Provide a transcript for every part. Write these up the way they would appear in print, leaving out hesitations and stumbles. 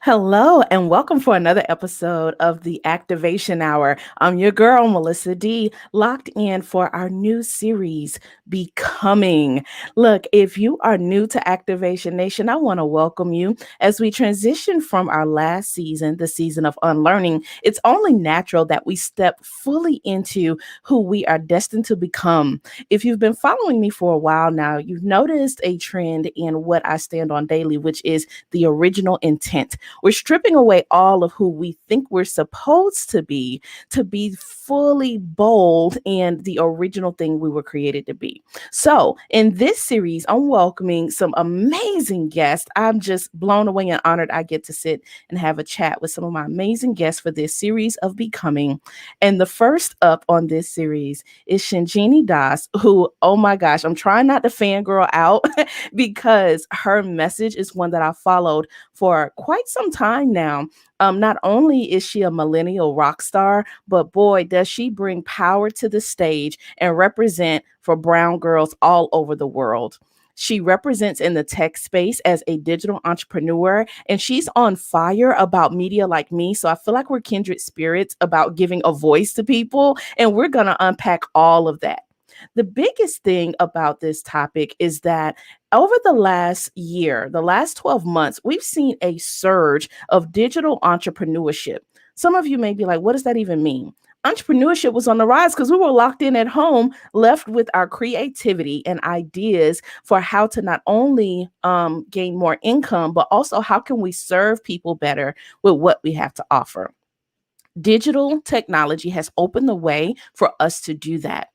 Hello, and welcome for another episode of the Activation Hour. I'm your girl, Melissa D, locked in for our new series, Becoming. Look, if you are new to Activation Nation, I want to welcome you as we transition from our last season, the season of unlearning. It's only natural that we step fully into who we are destined to become. If you've been following me for a while now, you've noticed a trend in what I stand on daily, which is the original intent. We're stripping away all of who we think we're supposed to be fully bold and the original thing we were created to be. So, in this series, I'm welcoming some amazing guests. I'm just blown away and honored I get to sit and have a chat with some of my amazing guests for this series of Becoming. And the first up on this series is Shinjini Das, who, oh my gosh, I'm trying not to fangirl out because her message is one that I followed for quite some time now. Not only is she a millennial rock star, but boy, does she bring power to the stage and represent for brown girls all over the world. She represents in the tech space as a digital entrepreneur, and she's on fire about media like me. So I feel like we're kindred spirits about giving a voice to people, and we're going to unpack all of that. The biggest thing about this topic is that over the last year, the last 12 months, we've seen a surge of digital entrepreneurship. Some of you may be like, what does that even mean? Entrepreneurship was on the rise because we were locked in at home, left with our creativity and ideas for how to not only gain more income, but also how can we serve people better with what we have to offer. Digital technology has opened the way for us to do that.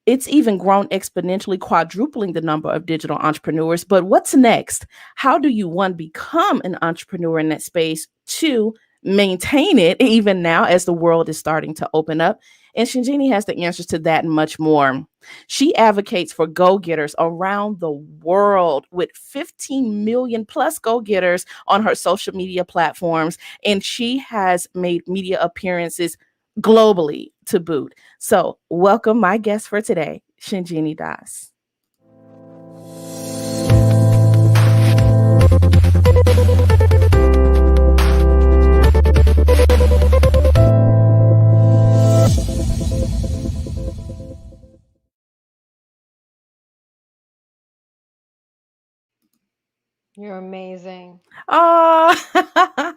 It's even grown exponentially, quadrupling the number of digital entrepreneurs. But what's next? How do you, one, become an entrepreneur in that space? Two, maintain it even now as the world is starting to open up? And Shinjini has the answers to that and much more. She advocates for go getters around the world with 15 million plus go getters on her social media platforms. And she has made media appearances globally to boot. So, welcome my guest for today, Shinjini Das. You're amazing. Oh,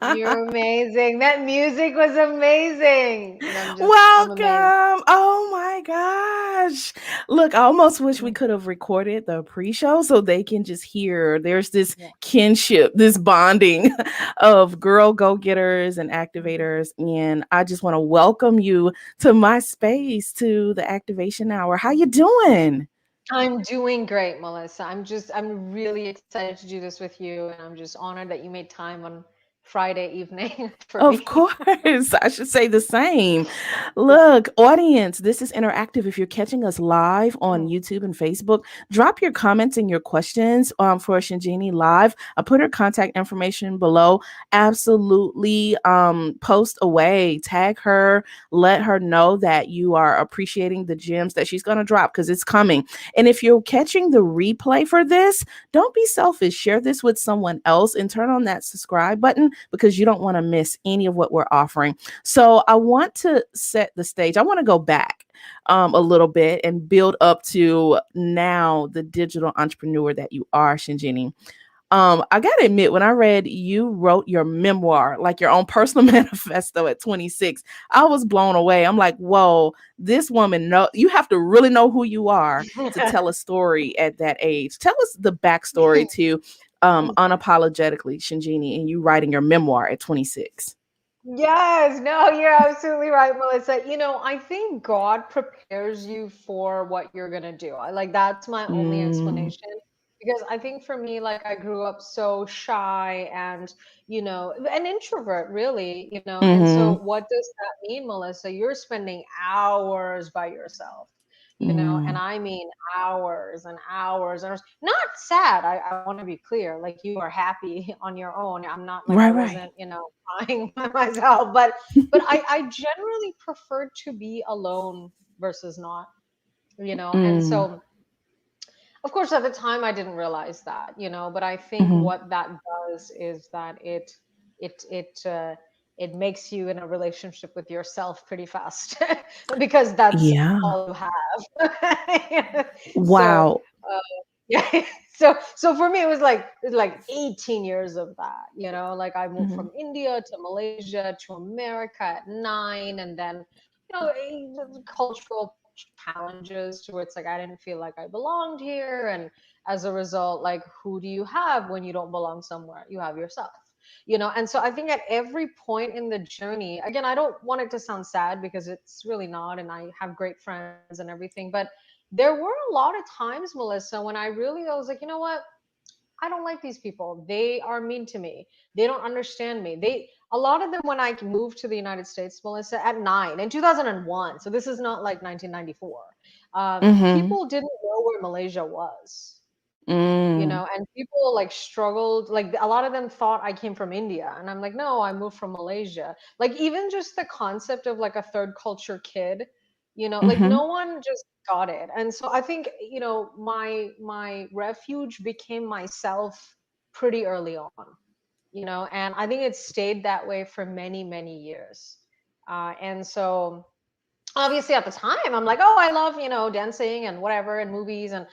You're amazing. That music was amazing. And I'm amazed. welcome. Oh my gosh. Look, I almost wish we Mm, could have recorded the pre show so they can just hear there's this yeah. kinship, this bonding of girl go getters and Mhm. activators. And I just want to welcome you to my space, to the Activation Hour. How you doing? I'm doing great, Melissa. I'm really excited to do this with you. And I'm just honored that you made time on Friday evening for Of me. course, I should say the same. Look, audience, this is interactive. If you're catching us live on Mm. YouTube and Facebook, drop your comments and your questions for Shinjini live. I put her contact information below. Absolutely, post away, tag her, let her know that you are appreciating the gems that she's gonna drop because it's coming. And if you're catching the replay for this, don't be selfish. Share this with someone else and turn on that subscribe button because you don't want to miss any of what we're offering. So I want to set the stage. I want to go back a little bit and build up to now the digital entrepreneur that you are, Shinjini. I gotta admit, when I read you wrote your memoir, like your own personal manifesto at 26, I was blown away. I'm like, whoa, this woman know you have to really know who you are to tell a story at that age. Tell us the backstory to unapologetically Shinjini and you writing your memoir at 26. Yes, no, you're absolutely right, Melissa. I think God prepares you for what you're gonna do. Like that's my only Mm, explanation. Because I think for me, like I grew up so shy and, an introvert really, and so mm-hmm, what does that mean, Melissa? You're spending hours by yourself, and mm, I mean hours and hours and hours. Not sad. I want to be clear. Like you are happy on your own. I'm not like I right, right. wasn't, crying by myself, but I generally prefer to be alone versus not, and Mm, so of course at the time I didn't realize that, but I think mm-hmm, what that does is that it it makes you in a relationship with yourself pretty fast because that's Yeah. all you have. So Wow. yeah. So for me it was like 18 years of that, like I moved Mhm. from India to Malaysia to America at 9, and then cultural challenges to where it's like I didn't feel like I belonged here, and as a result, like, who do you have when you don't belong somewhere? You have yourself. And so I think at every point in the journey, again, I don't want it to sound sad because it's really not, and I have great friends and everything, but there were a lot of times, Melissa, when I was like, you know what? I don't like these people. They are mean to me. They don't understand me. A lot of them, when I moved to the United States, Melissa, at 9 in 2001. So this is not like 1994. Mhm. People didn't know where Malaysia was, Mm. and people like struggled. Like a lot of them thought I came from India, and I'm like, no, I moved from Malaysia. Like even just the concept of like a third culture kid, like Mhm. no one just got it. And so I think, my refuge became myself pretty early on, and I think it stayed that way for many, many years. And so obviously at the time I'm like, oh, I love, dancing and whatever and movies, and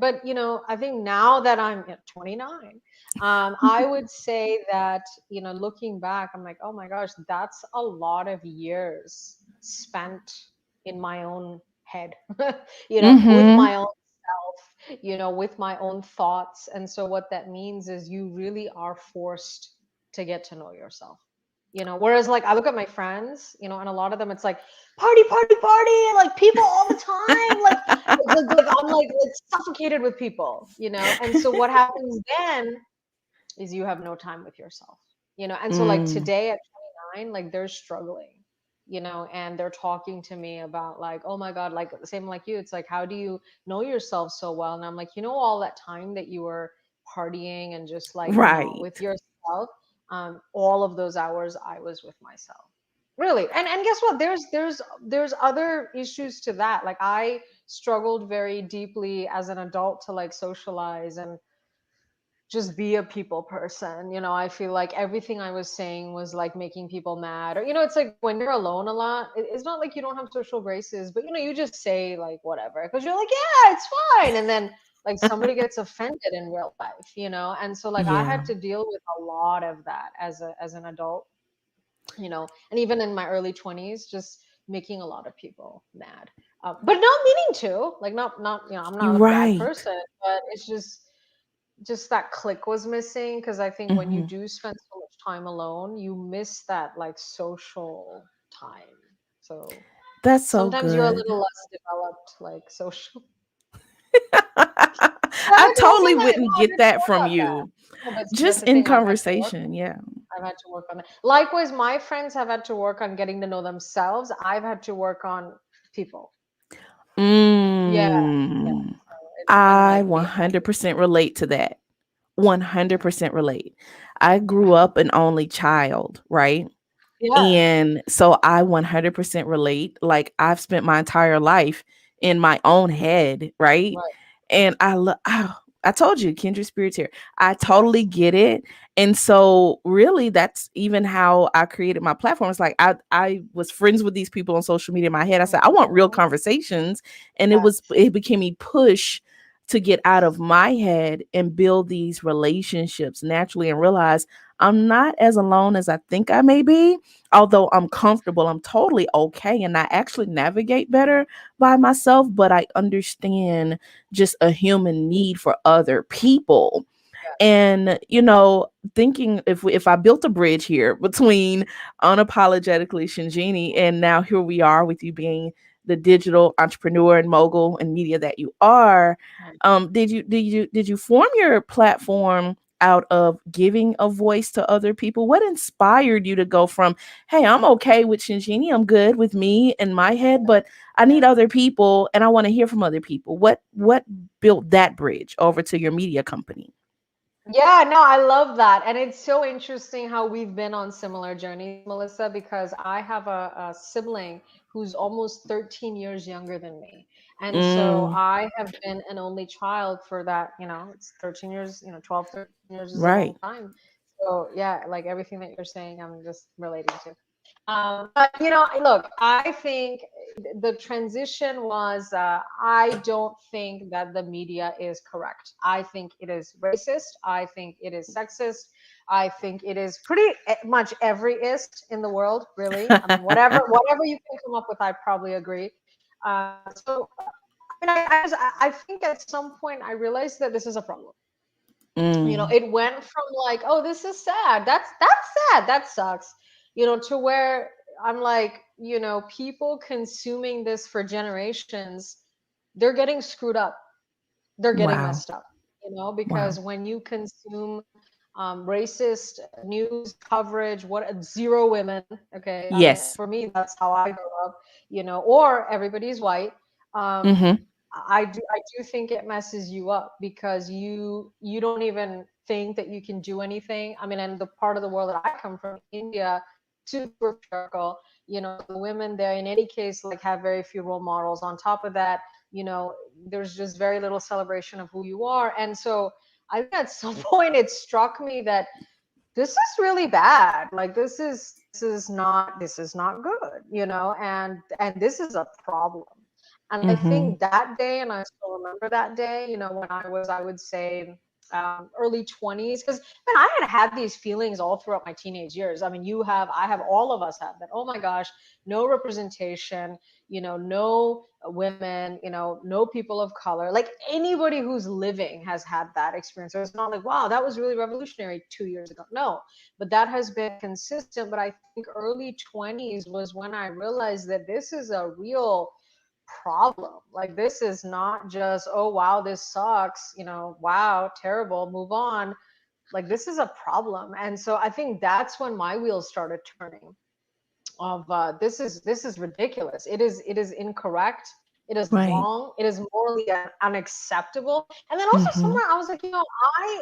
but I think now that I'm 29, I would say that, looking back, I'm like, oh my gosh, that's a lot of years spent in my own head, with Mhm. my own self, with my own thoughts. And so what that means is you really are forced to get to know yourself. Whereas like I look at my friends, and a lot of them it's like party, party, party, like people all the time, like I'm like suffocated with people, and so what happens then is you have no time with yourself, and so like Mm. today at 29, like they're struggling, and they're talking to me about like, oh my god, like the same like you, it's like, how do you know yourself so well? And I'm like, all that time that you were partying and just like, with Right. yourself, all of those hours I was with myself, really. And guess what, there's other issues to that. Like I struggled very deeply as an adult to like socialize and just be a people person. I feel like everything I was saying was like making people mad. Or, it's like when you're alone a lot, it's not like you don't have social graces, but you just say like whatever because you're like, yeah, it's fine. And then like somebody gets offended in real life, and so like I Yeah. had to deal with a lot of that as an adult, and even in my early 20s, just making a lot of people mad. But not meaning to, like, not, I'm You're not a bad right. person, but it's just that click was missing, because I think when you Mhm. do spend so much time alone, you miss that like social time. So That's so sometimes you're a good. little less developed, like social. So I I had to work totally on that. No, wouldn't I've get had to that work from on that. you. No, but see, that's Just the in thing. I've had to work. conversation, yeah. I've had to work on that. Likewise, my friends have had to work on getting to know themselves. I've had to work on people. Yeah, yeah. Mm. So it's been I like the opposite. 100% relate to that. 100% relate. I grew up an only child, right? Yeah, And so I 100% relate. Like I've spent my entire life in my own head, right? right. And I told you, kindred spirits here. I totally Yes. get it. And so really that's even how I created my platform. It's like I was friends with these people on social media in my head. I said, I want real Mhm. conversations. And Yes. it became a push to get out of my head and build these relationships naturally and realize I'm not as alone as I think I may be. Although I'm comfortable, I'm totally okay. And I actually navigate better by myself, but I understand just a human need for other people. Yes. And thinking if I built a bridge here between unapologetically Shinjini and now here we are with you being the digital entrepreneur and mogul and media that you are, Right. did you form your platform out of giving a voice to other people? What inspired you to go from, hey, I'm okay with Shinjini, I'm good with me in my head, but I Yeah. need other people and I want to hear from other people. What built that bridge over to your media company? Yeah, no, I love that. And it's so interesting how we've been on similar journeys, Melissa, because I have a sibling who's almost 13 years younger than me. And so Mm, I have been an only child for that, it's 13 years, 12, 13 years is a long right. time. So yeah, like everything that you're saying, I'm just relating to. But look, I think the transition was. I don't think that the media is correct. I think it is racist. I think it is sexist. I think it is pretty much every ist in the world, really. I mean, whatever you can come up with, I probably agree. So I mean, I think at some point I realized that this is a problem. Mm, It went from like, oh, this is sad, that's sad, that sucks, to where I'm like, people consuming this for generations, they're getting screwed up, they're getting wow. messed up, Wow. because when you consume racist news coverage, what zero women, okay, I mean, Yes. for me, that's how I grew up, or everybody's white. um Mm-hmm. I do think it messes you up because you don't even think that you can do anything. I mean, and the part of the world that I come from, India, super patriarchal. The women there, in any case, like have very few role models. On top of that, there's just very little celebration of who you are. And so I think at some point it struck me that this is really bad. Like this is not good, and this is a problem. And I Mm-hmm. think that day, and I still remember that day, when I was, I would say, early 20s, because man, I had these feelings all throughout my teenage years. I mean, I have, all of us have that. Oh my gosh, no representation, no women, no people of color. Like anybody who's living has had that experience. So it's not like, wow, that was really revolutionary 2 years ago. No, but that has been consistent. But I think early 20s was when I realized that this is a real problem. Like this is not just, oh wow, this sucks, wow, terrible, move on. Like this is a problem. And so I think that's when my wheels started turning, of this is ridiculous, it is incorrect, it is Right. wrong, it is morally unacceptable. And then also Mm-hmm. somewhere I was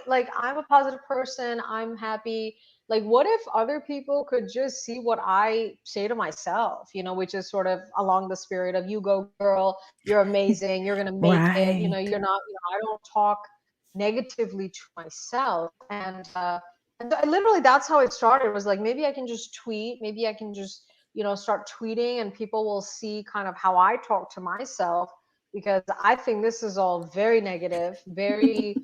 like, I'm a positive person, I'm happy. Like what if other people could just see what I say to myself, which is sort of along the spirit of, you go girl, you're amazing, you're gonna make it, Right. you're not, I don't talk negatively to myself. And so literally that's how it started, was like, maybe I can just tweet, maybe I can just, start tweeting, and people will see kind of how I talk to myself, because I think this is all very negative, very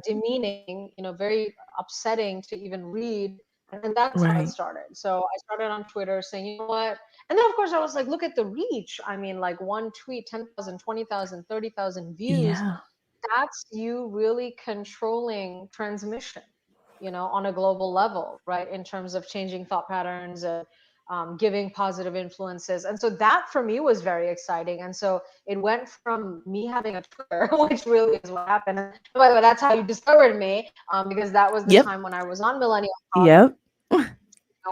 demeaning, very upsetting to even read. And that's how it Right. started. So I started on Twitter saying, you know what? And then, of course, I was like, look at the reach. I mean, like one tweet, 10,000, 20,000, 30,000 views. Yeah. That's you really controlling transmission, on a global level, right? In terms of changing thought patterns and giving positive influences. And so that for me was very exciting. And so it went from me having a Twitter, which really is what happened. And by the way, that's how you discovered me, because that was the Yep. time when I was on Millennial Talk Yep.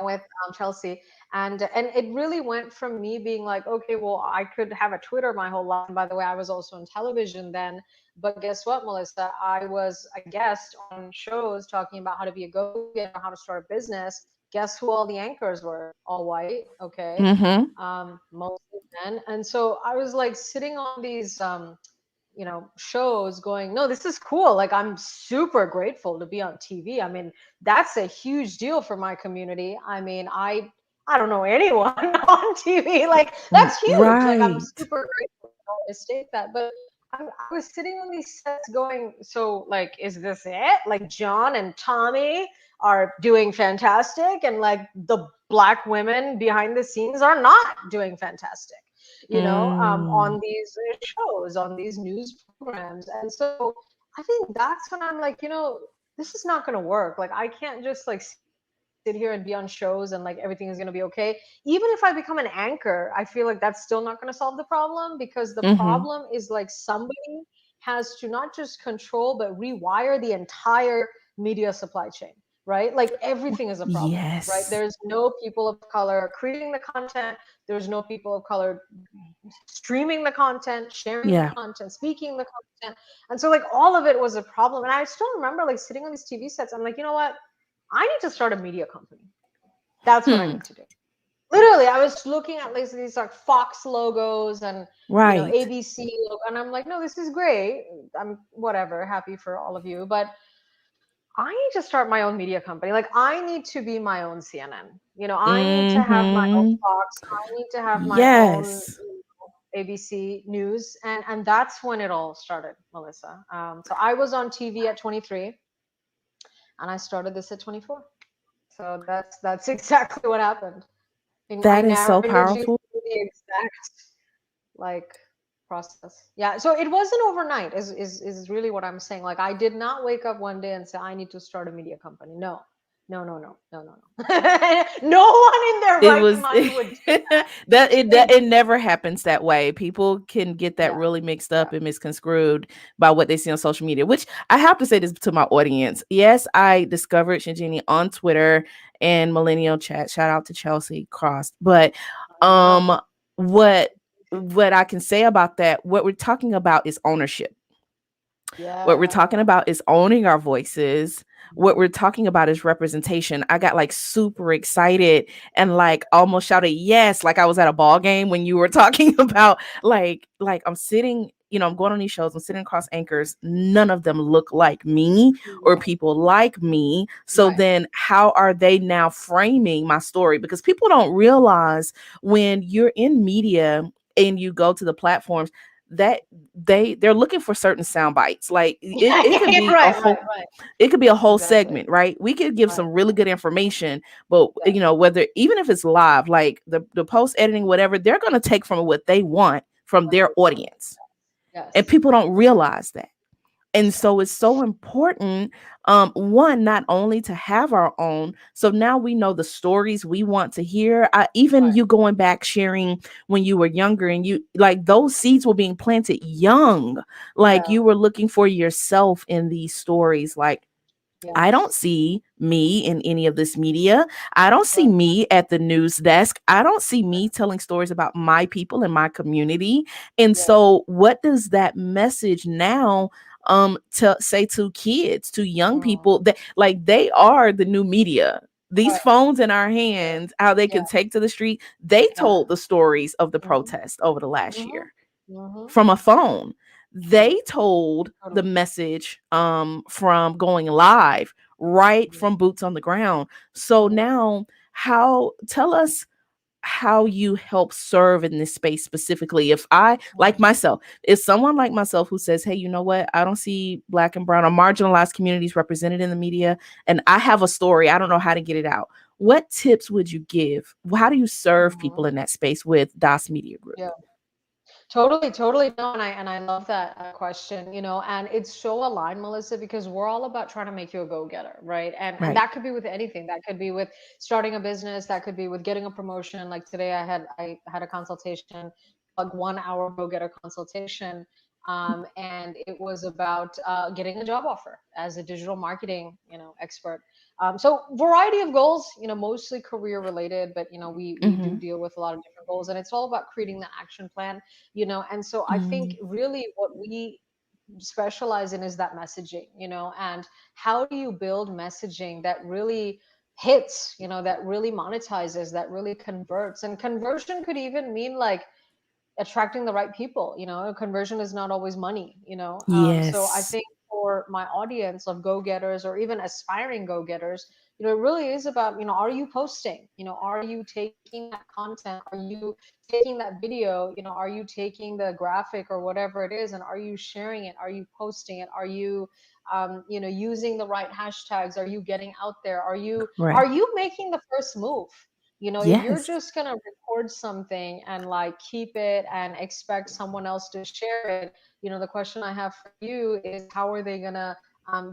with Chelsea. And it really went from me being like, okay, well, I could have a Twitter my whole life. And by the way, I was also on television then. But guess what, Melissa? I was a guest on shows talking about how to be a go-getter, how to start a business. Guess who all the anchors were? All white, okay, Mm-hmm. mostly men. And so I was like sitting on these shows going, no, this is cool, like I'm super grateful to be on TV. I mean, that's a huge deal for my community. I mean, I don't know anyone on TV, like that's huge, like I'm Right. super grateful, to state that. But I was sitting on these sets going, so like, is this it? Like John and Tommy are doing fantastic, and like the black women behind the scenes are not doing fantastic, Mm. on these shows, on these news programs. And so I think that's when I'm like, this is not going to work. Like, I can't just like sit here and be on shows and like everything is going to be okay. Even if I become an anchor, I feel like that's still not going to solve the problem, because the problem Mm-hmm. is like somebody has to not just control, but rewire the entire media supply chain, right? Like everything is a problem, right? Yes. There's no people of color creating the content. There's no people of color streaming the content, sharing the Yeah. content, speaking the content. And so like all of it was a problem. And I still remember like sitting on these TV sets. I'm like, you know what? I need to start a media company. That's what I Hmm. need to do. Literally, I was looking at like these like Fox logos and Right. ABC logo, and I'm like, no, this is great. I'm whatever, happy for all of you, but I need to start my own media company. Like I need to be my own CNN. I need to have my own Mm-hmm. Fox. I need to have my own Yes. ABC News, and that's when it all started, Melissa. So I was on TV at 23, and I started this at 24. So that's exactly what happened. And I That is so narrated you powerful. through the exact like process. Yeah. So it wasn't overnight. Is really what I'm saying. Like I did not wake up one day and say I need to start a media company. No. No, no, no, no, no, no. No one in their It right was mind would do that that. it never happens that way. People can get that Yeah, really mixed yeah. up and misconstrued by what they see on social media, which I have to say this to my audience. Yes, I discovered Shinjini on Twitter and Millennial Chat. Shout out to Chelsea Cross. But I know. um what what I can say about that, what we're talking about is ownership. What we're talking Yeah. about is owning our voices. What Mhm. we're talking about is representation. I got like super excited and like almost shouted yes, like I was at a ball game when you were talking about like I'm sitting, I'm going on these shows, I'm sitting across anchors. None of them look like me or Right. people like me. So Right. then how are they now framing my story? Because people don't realize when you're in media and you go to the platforms that they're looking for certain sound bites. Like it could be a Right, whole right, right. Exactly. segment, right? We could give Right. some really good information, but Yeah. whether even if it's live, like the post editing, whatever, they're gonna take from what they want from their 100%. audience. And Yes. people don't realize that. And Yeah. so it's so important, one, not only to have our own, so now we know the stories we want to hear. Even Right. you going back sharing when you were younger and you like those seeds were being planted young, like Yeah. you were looking for yourself in these stories. Like I don't Yes. see me in any of this media. I don't see Right. me at the news desk. I don't see me telling stories about my people and my community. And Yeah. so what does that message now to say to kids, to young Mm. people that like they are the new media. These Right. phones in our hands, how they Yeah. can take to the street, they Yeah. told the stories of the Mhm. protest over the last Mhm. year Mhm. from a phone. True. They told the Totally. message from going live, right Mhm. from boots on the ground. So Mhm. now, how tell us how you help serve in this space specifically. If I, like myself, if someone like myself who says, hey, you know what, I don't see black and brown or marginalized communities represented in the media, and I have a story, I don't know how to get it out. What tips would you give? How do you serve Mhm. people in that space with Das Media Group? Yeah. Totally, totally. No, and I love that question, and it's so aligned, Melissa, because we're all about trying to make you a go-getter, right? And Right. that could be with anything. That could be with starting a business, that could be with getting a promotion. Like today I had a consultation, like 1 hour go-getter consultation. And it was about getting a job offer as a digital marketing, expert. So variety of goals, mostly career related, but we do Mm-hmm. deal with a lot of different goals, and it's all about creating the action plan. And so I think Mm, really what we specialize in is that messaging, and how do you build messaging that really hits, that really monetizes, that really converts. And conversion could even mean like attracting the right people. Conversion is not always money. So I yes. think for my audience of go-getters or even aspiring go-getters, it really is about, are you posting, are you taking that content, are you taking that video, are you taking the graphic or whatever it is, and are you sharing it, are you posting it, are you using the right hashtags, are you getting out there, are you Right. are you making the first move? If you're Yes. just going to record something and like keep it and expect someone else to share it, the question I have for you is how are they going to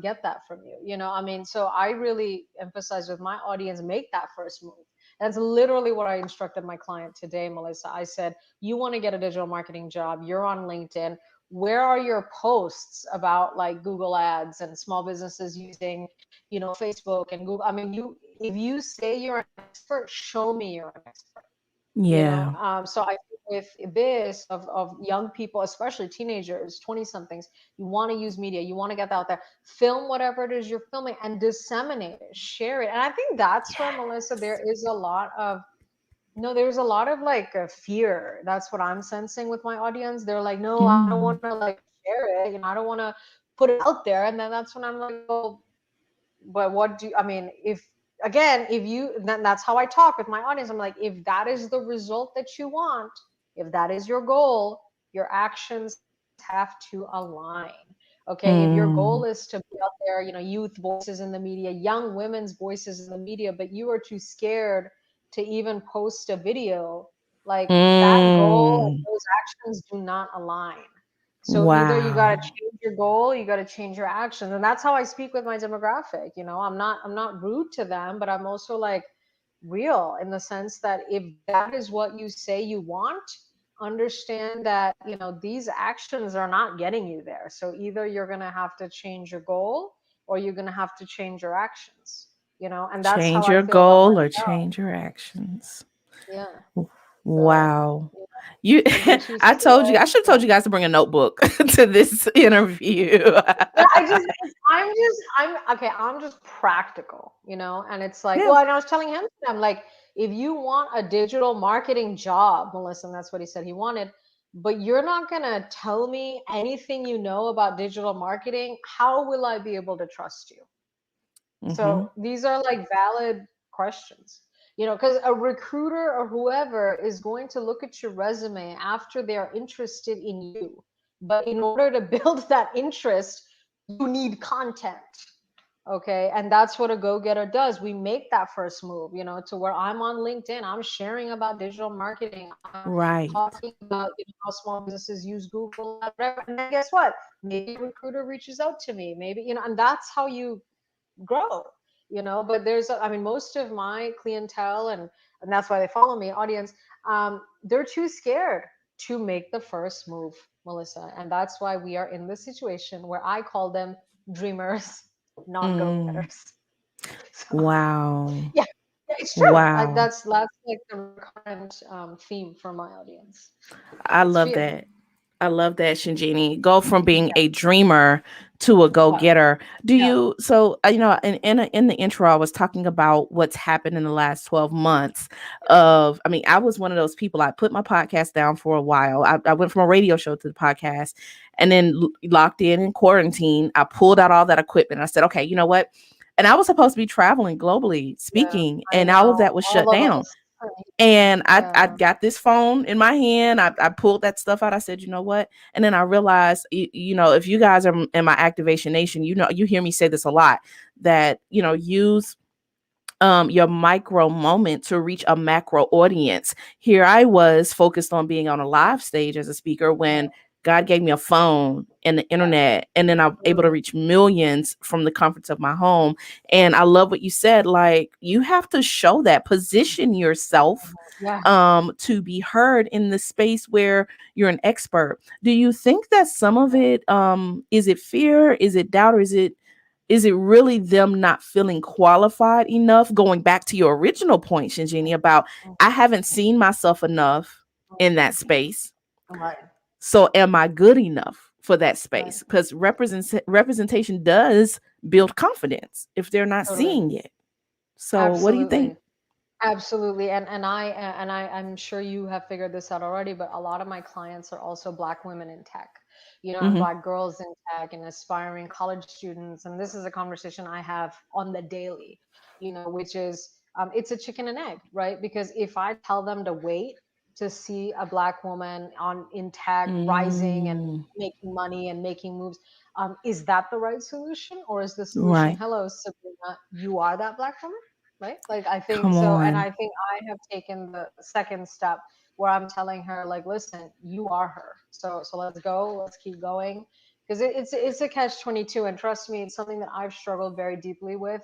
get that from you? I mean, so I really emphasize with my audience, make that first move. That's literally what I instructed my client today, Melissa. I said, you want to get a digital marketing job, you're on LinkedIn. Where are your posts about like Google ads and small businesses using, Facebook and Google? I mean, if you say you're an expert, show me you're an expert. Yeah. So I think with this of young people, especially teenagers, 20 somethings, you want to use media, you want to get that out there, film whatever it is you're filming and disseminate it, share it. And I think that's where, Melissa, there Yes. is a lot of no, there's a lot of like fear. That's what I'm sensing with my audience. They're like, no, I don't want Mm. to like share it. I don't want to put it out there. And then that's when I'm like, well, but what do I mean, if again, if you that's how I talk with my audience. I'm like, if that is the result that you want, if that is your goal, your actions have to align. Okay, if your goal is Mm, to be out there, youth voices in the media, young women's voices in the media, but you are too scared to even post a video, like that goal and mm, those actions do not align. So either you got to wow. change your goal, you got to change your actions. And that's how I speak with my demographic. I'm not rude to them, but I'm also like real in the sense that if that is what you say you want, understand that, these actions are not getting you there. So either you're going to have to change your goal or you're going to have to change your actions, and that's how Change I your feel about goal or myself. change your actions. Yeah. So, Wow. You I've been too I told you scared. I should have Yeah. told you guys to bring a notebook to this interview. Yeah, I'm okay. I'm just practical, and it's like, Yeah. well, and I was telling him, I'm like, if you want a digital marketing job, Melissa, and that's what he said he wanted, but you're not gonna tell me anything you know about digital marketing, how will I be able to trust you? Mhm. So these are like valid questions, because a recruiter or whoever is going to look at your resume after they're interested in you. But in order to build that interest, you need content. Okay. And that's what a go getter does. We make that first move, to where I'm on LinkedIn, I'm sharing about digital marketing, I'm Right. talking about how small businesses use Google, whatever. And then guess what? Maybe a recruiter reaches out to me, maybe, and that's how you grow. But I mean, most of my clientele, and that's why they follow me, audience, they're too scared to make the first move, Melissa, and that's why we are in this situation where I call them dreamers, not Mm. go-getters. So Wow. yeah, yeah, it's true. Wow. That's like the recurrent theme for my audience. I It's love fear. that. I love that, Shinjini. Go from being Yeah, a dreamer to a go yeah, getter. Do yeah, you? So, in the intro, I was talking about what's happened in the last 12 months. I mean, I was one of those people. I put my podcast down for a while. I went from a radio show to the podcast, and then locked in quarantine. I pulled out all that equipment. I said, okay, you know what? And I was supposed to be traveling globally, yeah. speaking, I and all of know, that was shut all of down. us. And I Yeah, got this phone in my hand. I pulled that stuff out. I said, you know what? And then I realized, if you guys are in my Activation Nation, you hear me say this a lot, that, use your micro moment to reach a macro audience. Here I was focused on being on a live stage as a speaker yeah, when God gave me a phone and the yeah. internet, and then I'm able to Mm, reach millions from the comforts of my home. And I love what you said. Like, you have to show that, position yourself yeah. to be heard in the space where you're an expert. Do you think that some of it, is it fear, is it doubt, or is it really them not feeling qualified enough? Going back to your original point, Shinjini, about I haven't seen myself enough in that space. Right, So am I good enough for that right. space? Because representation does build confidence if they're not Totally. seeing it. So what do you think? Absolutely. Absolutely. I'm sure you have figured this out already, but a lot of my clients are also Black women in tech, and Hmm. Black girls in tech and aspiring college students. And this is a conversation I have on the daily, which is, it's a chicken and egg, right? Because if I tell them to wait to see a Black woman in tech rising and Mm, making money and making moves, is that the right solution? Or is the solution, right. hello, Sabrina, you are that Black woman? Right, like I think Come so. And on. I think I have taken the second step where I'm telling her, like, listen, you are her, so let's go, let's keep going, because it's a catch 22. And trust me, it's something that I've struggled very deeply with.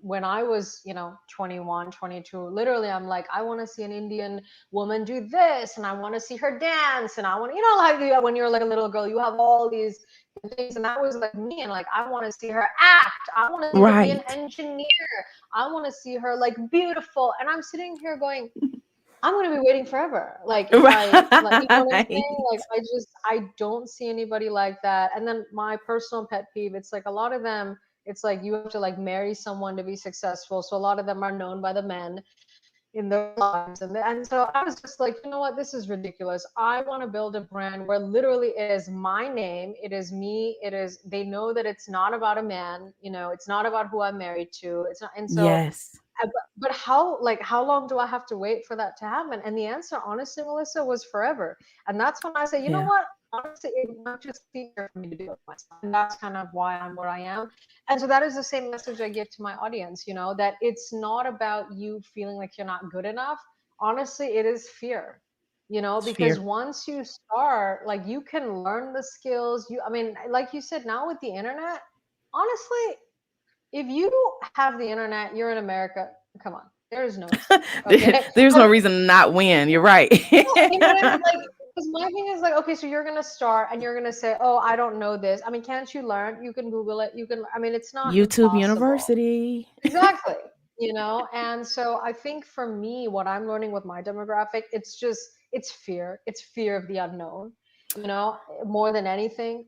When I was 21, 22, literally I'm like, I want to see an Indian woman do this, and I want to see her dance, and I want, like, when you're like a little girl, you have all these things. And that was like me, and like, I want to see her act, I want to see her be an Right. engineer, I want to see her like beautiful. And I'm sitting here going, I'm going to be waiting forever. Like, if I, like, you know what I'm Right. saying? Like, I don't see anybody like that. And then my personal pet peeve, it's like a lot of them, it's like you have to like marry someone to be successful. So a lot of them are known by the men, in their lives. And so I was just like, you know what, this is ridiculous. I want to build a brand where literally it is my name, it is me, it is, they know that it's not about a man, it's not about who I'm married to. It's not. And so Yes. but how long do I have to wait for that to happen? And the answer, honestly, Melissa, was forever. And that's when I said, you know Yeah. what? Honestly, it might just be easier for me to do it myself. And that's kind of why I'm where I am. And so that is the same message I give to my audience, that it's not about you feeling like you're not good enough. Honestly, it is fear. It's Because fear. once you start, like, you can learn the skills. I mean, like you said, now with the internet, honestly, if you have the internet, you're in America. Come on, there is no excuse. Okay, There's I no mean, reason to not win. You're right. you know what I mean? Like, because my thing is like, okay, so you're gonna start and you're gonna say, oh, I don't know this. I mean, can't you learn? You can Google it. You can. I mean, it's not YouTube impossible. University. Exactly. And so I think for me, what I'm learning with my demographic, it's fear. It's fear of the unknown, more than anything,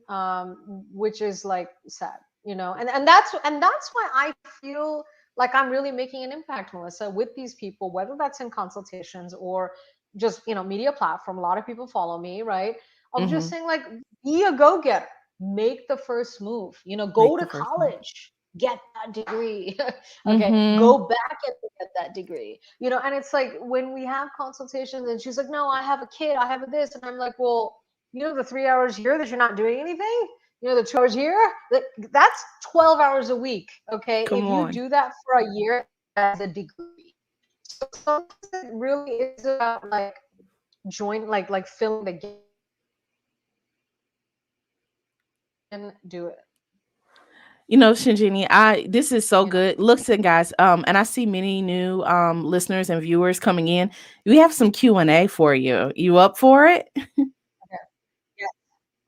which is like sad, and that's why I feel like I'm really making an impact, Melissa, with these people, whether that's in consultations or just, media platform. A lot of people follow me, right? Of just Hmm. saying, like, be a go-getter, make the first move, Make go the to first move. college, get that degree. Okay, Hmm. go back and get that degree. And it's like when we have consultations and she's like, no, I have a kid, I have a this. And I'm like, well, the 3 hours here that you're not doing anything, the 2 hours here, that's 12 hours a week. Okay, Come if you on. do that for a year, that's a degree. So sometimes it really is about like like filling the gap. And do it. Shinjini, I this is so You know. good. Listen, guys, and I see many new listeners and viewers coming in. We have some Q&A for you. You up for it? Okay. Yes,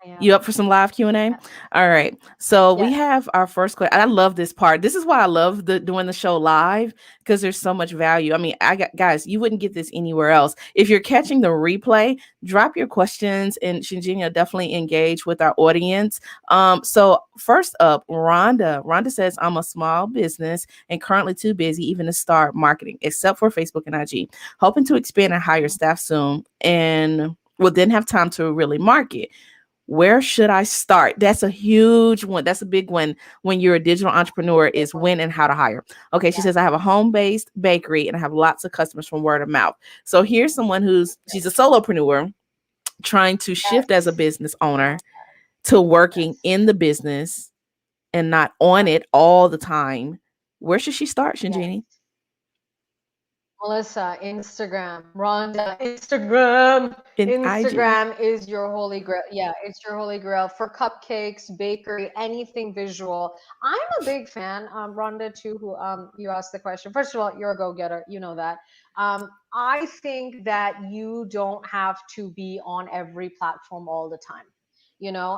I You am. up for some live Q&A? Yes. All right. So we Yes. have our first question. I love this part. This is why I love doing the show live because there's so much value. I mean, I got guys, you wouldn't get this anywhere else. If you're catching the replay, drop your questions and Shinjini will definitely engage with our audience. So first up, Rhonda. Rhonda says, I'm a small business and currently too busy even to start marketing, except for Facebook and IG. Hoping to expand and hire staff soon and will then have time to really market. Where should I start? That's a huge one. That's a big one when you're a digital entrepreneur Big is one. when and how to hire. Okay, she Yes. says I have a home-based bakery and I have lots of customers from word of mouth. So here's someone she's a solopreneur trying to shift as a Yes. business owner to working Yes. in the business and not on Right. it all the time. Where should she start, Shinjini? Yes. Melissa, Instagram, Rhonda, Instagram. In IG. Instagram is your holy grail. Yeah, it's your holy grail for cupcakes, bakery, anything visual. I'm a big fan, Rhonda, too, who you asked the question. First of all, you're a go-getter, you know that. I think that you don't have to be on every platform all the time.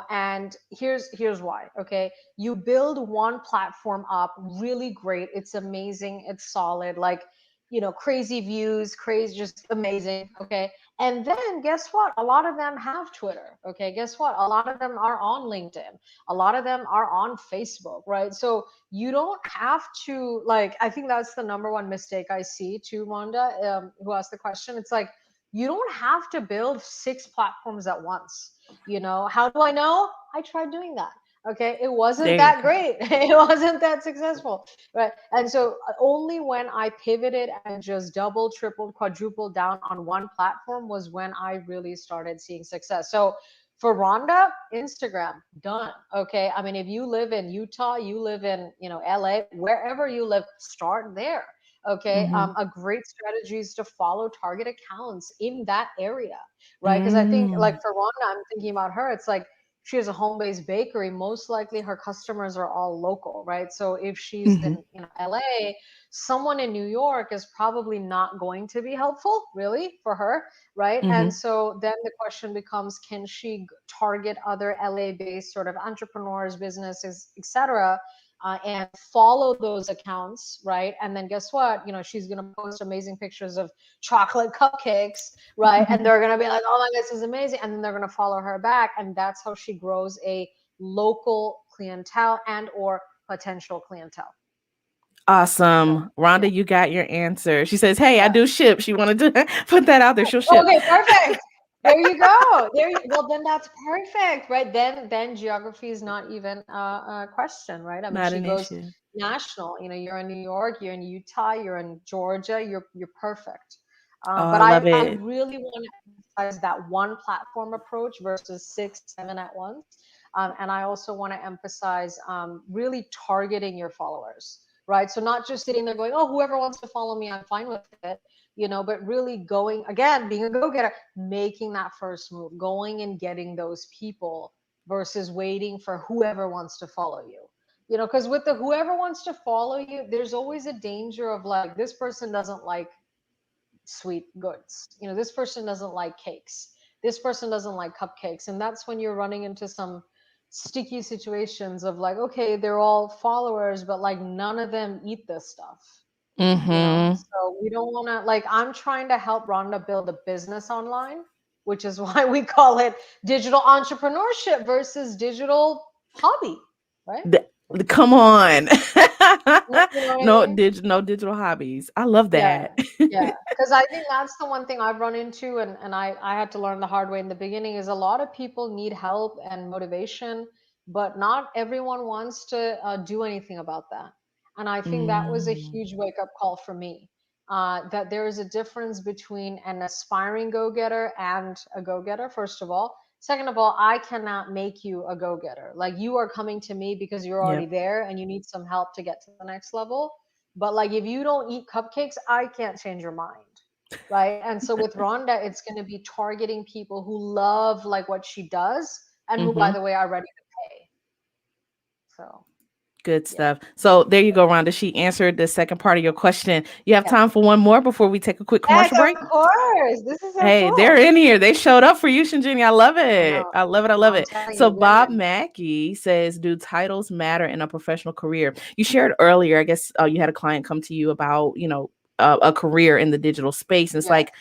And here's why. Okay, you build one platform up really great, it's amazing, it's solid, like, crazy views, crazy, just amazing. Okay. And then guess what? A lot of them have Twitter. Okay. Guess what? A lot of them are on LinkedIn. A lot of them are on Facebook. Right. So you don't have to, like, I think that's the number one mistake I see too, Rhonda, who asked the question. It's like, you don't have to build six platforms at once. How do I know? I tried doing that. Okay. It wasn't There you that go. great. It wasn't that successful. Right. And so only when I pivoted and just double, tripled, quadrupled down on one platform was when I really started seeing success. So for Rhonda, Instagram, done. Okay. I mean, if you live in Utah, you live in, LA, wherever you live, start there. Okay. Mm-hmm. A great strategy is to follow target accounts in that area, right? Because I think, like, Mm. for Rhonda, I'm thinking about her. It's like, she has a home-based bakery, most likely her customers are all local, right? So if she's Mm-hmm. in, LA, someone in New York is probably not going to be helpful, really, for her, right? And Mm-hmm. so then the question becomes, can she target other LA-based sort of entrepreneurs, businesses, etc., and follow those accounts, right? And then guess what? She's going to post amazing pictures of chocolate cupcakes, right? And they're going to be like, oh my God, this is amazing. And then they're going to follow her back. And that's how she grows a local clientele and or potential clientele. So Awesome. yeah. Rhonda, you got your answer. She says, hey, I Yeah. do ship. She wanted to put that out there. She'll ship. Okay, perfect. There you go. Well, then that's perfect, right? Then geography is not even a question, right? I mean, Not she an goes issue. national. You know, you're in New York, you're in Utah, you're in Georgia. You're perfect. Oh, I But love I it. really want to emphasize that one platform approach versus six, seven at once. And I also want to emphasize really targeting your followers, right? So not just sitting there going, oh, whoever wants to follow me, I'm fine with it, but really going again, being a go-getter, making that first move, going and getting those people versus waiting for whoever wants to follow you. Because with the whoever wants to follow you, there's always a danger of like, this person doesn't like sweet goods. This person doesn't like cakes. This person doesn't like cupcakes. And that's when you're running into some sticky situations of like, okay, they're all followers, but like none of them eat this stuff. Mm-hmm. So we don't want to, like, I'm trying to help Rhonda build a business online, which is why we call it digital entrepreneurship versus digital hobby, right? Come on. You know what I No mean? no digital hobbies. I love Yeah, that. yeah. Because I think that's the one thing I've run into, and I had to learn the hard way in the beginning, is a lot of people need help and motivation, but not everyone wants to do anything about that. And I think that was a Mm, huge wake up call for me. That there is a difference between an aspiring go getter and a go getter, first of all. Second of all, I cannot make you a go getter. Like, you are coming to me because you're already yep. there and you need some help to get to the next level. But like, if you don't eat cupcakes, I can't change your mind. Right. And so with Rhonda, it's going to be targeting people who love like what she does and who, by Mm-hmm. the way, are ready to pay. So Good yeah. stuff. So there you go, Rhonda. She answered the second part of your question. You have Yeah. time for one more before we take a quick Yes, commercial break? of course. This is so Hey, they're cool. in here. They showed up for you, Shinjini. I love I it. know. I love it. I No, love I'm it. telling So you, Bob women. Mackey says, "Do titles matter in a professional career?" You shared earlier. I guess you had a client come to you about a career in the digital space, and it's Yeah. like,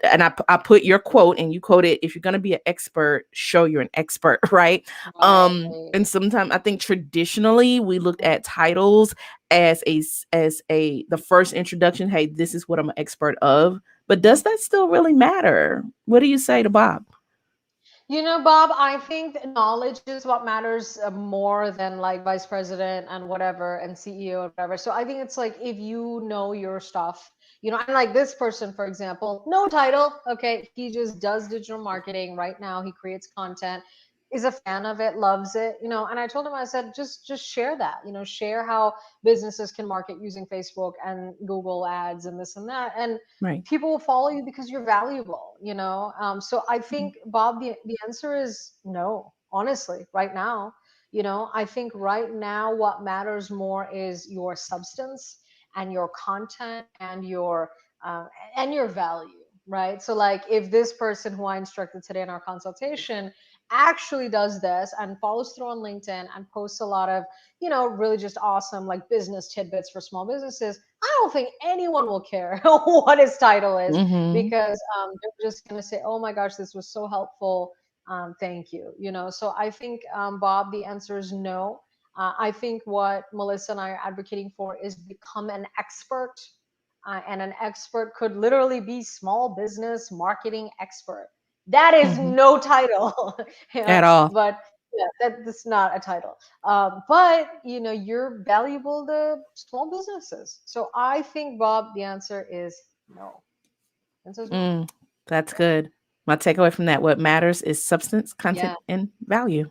and I put your quote, and you quoted, "If you're going to be an expert, show you're an expert," right? Right. And sometimes I think traditionally we looked Mhm. at titles as a the first introduction. Hey, this is what I'm an expert of, but does Mhm. that still really matter? What do you say to Bob? Bob, I think that knowledge is what matters more than like vice president and whatever and CEO and whatever. So I think it's like, if you know your stuff, and like this person, for example, no title. Okay. He just does digital marketing right now. He creates content, is a fan of it, loves it. And I told him, I said, just share that, share how businesses can market using Facebook and Google ads and this and that. And Right. people will follow you because you're valuable. So I think, Bob, the answer is no, honestly, right now. I think right now what matters more is your substance and your content uh, and your value, right? So like, if this person who I instructed today in our consultation actually does this and follows through on LinkedIn and posts a lot of really just awesome like business tidbits for small businesses, I don't think anyone will care what his title is, Mm-hmm. because they're just going to say, "Oh my gosh, this was so helpful. Thank you." So I think, Bob, the answer is no. I think what Melissa and I are advocating for is become an expert, and an expert could literally be small business marketing expert. That is Mm-hmm. no title, At all. but yeah, that's not a title. But you're valuable to small businesses. So I think, Bob, the answer is no. The answer is no. Mm, that's good. My takeaway from that: what matters is substance, Yeah. content, and value.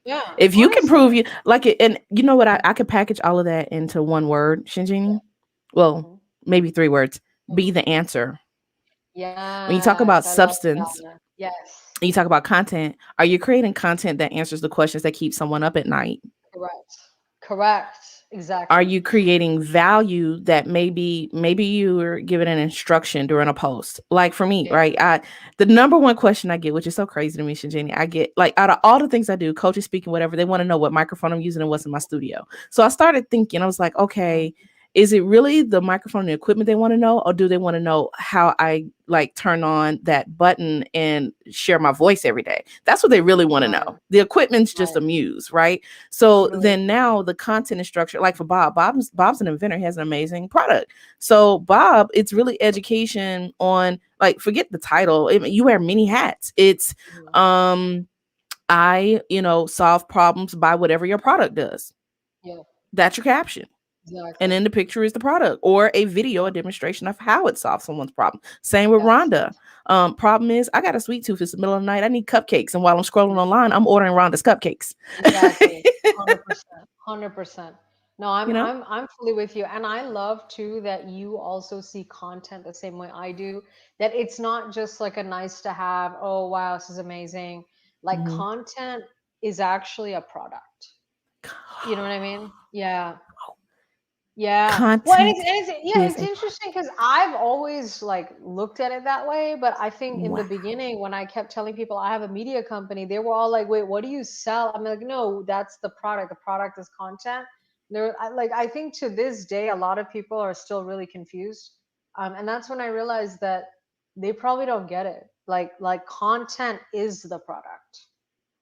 Yeah. If you can Honestly. prove you like it, and you know what, I could package all of that into one word, Shinjini. Well, Hmm. maybe three words. Be Hmm. the answer. When you talk Yes, about I love substance, that. Yes. and you talk about content, are you creating content that answers the questions that keep someone up at night? Correct. Correct. Are Exactly. you creating value that maybe you were given an instruction during a post? Like for me, Yeah. right? The number one question I get, which is so crazy to me, Shinjini, I get like out of all the things I do, coaching, speaking, whatever, they want to know what microphone I'm using and what's in my studio. So I started thinking, I was like, Mhm. okay, Is it really the microphone and the equipment they want to know, or do they want to know how I like turn on that button and share my voice every day? That's what they really want to know. Right, The equipment's just right. a muse, right? So Totally. then now the content is structured. Like for Bob's an inventor. He has an amazing product. So Bob, it's really education on, like, forget the title. You wear many hats. It's Mhm. um I, solve problems by whatever your product does. Yeah, That's your caption. And exactly. then the picture is the product or a video, a Yeah, demonstration of how it solves someone's problem. Same with yes. Rhonda. Problem is, I got a sweet tooth. It's the middle of the night. I need cupcakes. And while I'm scrolling Yeah, online, I'm ordering Rhonda's cupcakes. exactly. 100%. 100%. No, I'm you know? I'm I'm fully with you. And I love too that you also see content the same way I do. That it's not just like a nice to have, oh wow, this is amazing. Like hmm content is actually a product. You know what I mean? Yeah. Yeah. Well, and Content yeah, is it's a interesting because I've always like looked at it that way. But I think in the wow. beginning, when I kept telling people I have a media company, they were all like, "Wait, what do you sell?" I'm like, "No, that's the product. The product is content." I think to this day, a lot of people are still really confused, and that's when I realized that they probably don't get it. Like content is the product,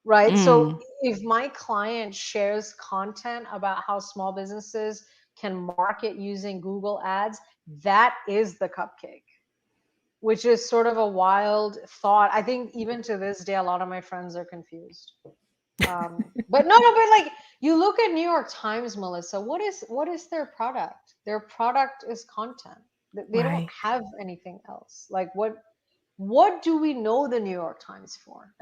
right? So Mm, if my client shares content about how small businesses can market using Google Ads, that is the cupcake, which is sort of a wild thought. I think even to this day, a lot of my friends are confused. But no, but like you look at New York Times, Melissa, what is their product? Their product is content. They don't right. have anything else. Like what do we know the New York Times for?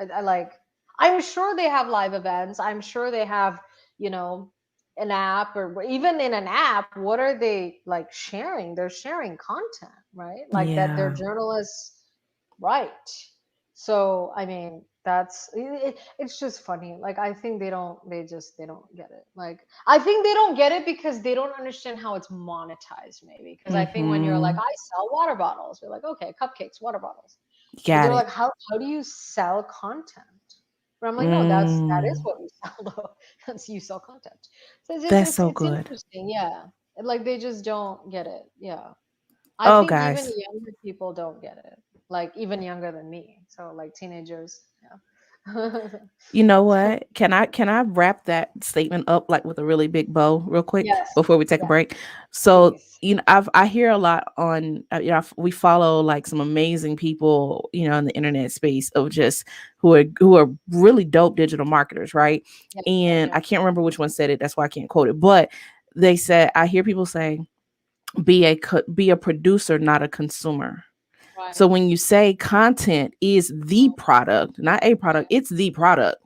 I'm sure they have live events. I'm sure they have, you know, an app, or even in an app, what are they like sharing? They're sharing content, right? Like that their Yeah. journalists write. So, I mean, it's just funny. Like I think they don't get it. Like I think they don't get it because they don't understand how it's monetized maybe. Because I think when you're like, Mm-hmm. I sell water bottles, you're like, okay, cupcakes, water bottles. But Got they're it. like, how do you sell content? But I'm like, no, that is Mm, what we sell though. That's you sell content. So that's so it's good. interesting, yeah. Like they just don't get it. Yeah. I Oh, think even guys. younger people don't get it. Like even younger than me. So like teenagers. Yeah. You know what? Can I wrap that statement up like with a really big bow real quick Yes. before we take a Yeah. break? So, Please. I hear a lot on we follow like some amazing people, in the internet space of just who are really dope digital marketers, right? Yeah. Yeah. And Yeah. I can't remember which one said it, that's why I can't quote it, but they said I hear people say be a producer, not a consumer. Right. So when you say content is the product, not a product, Right. it's the product,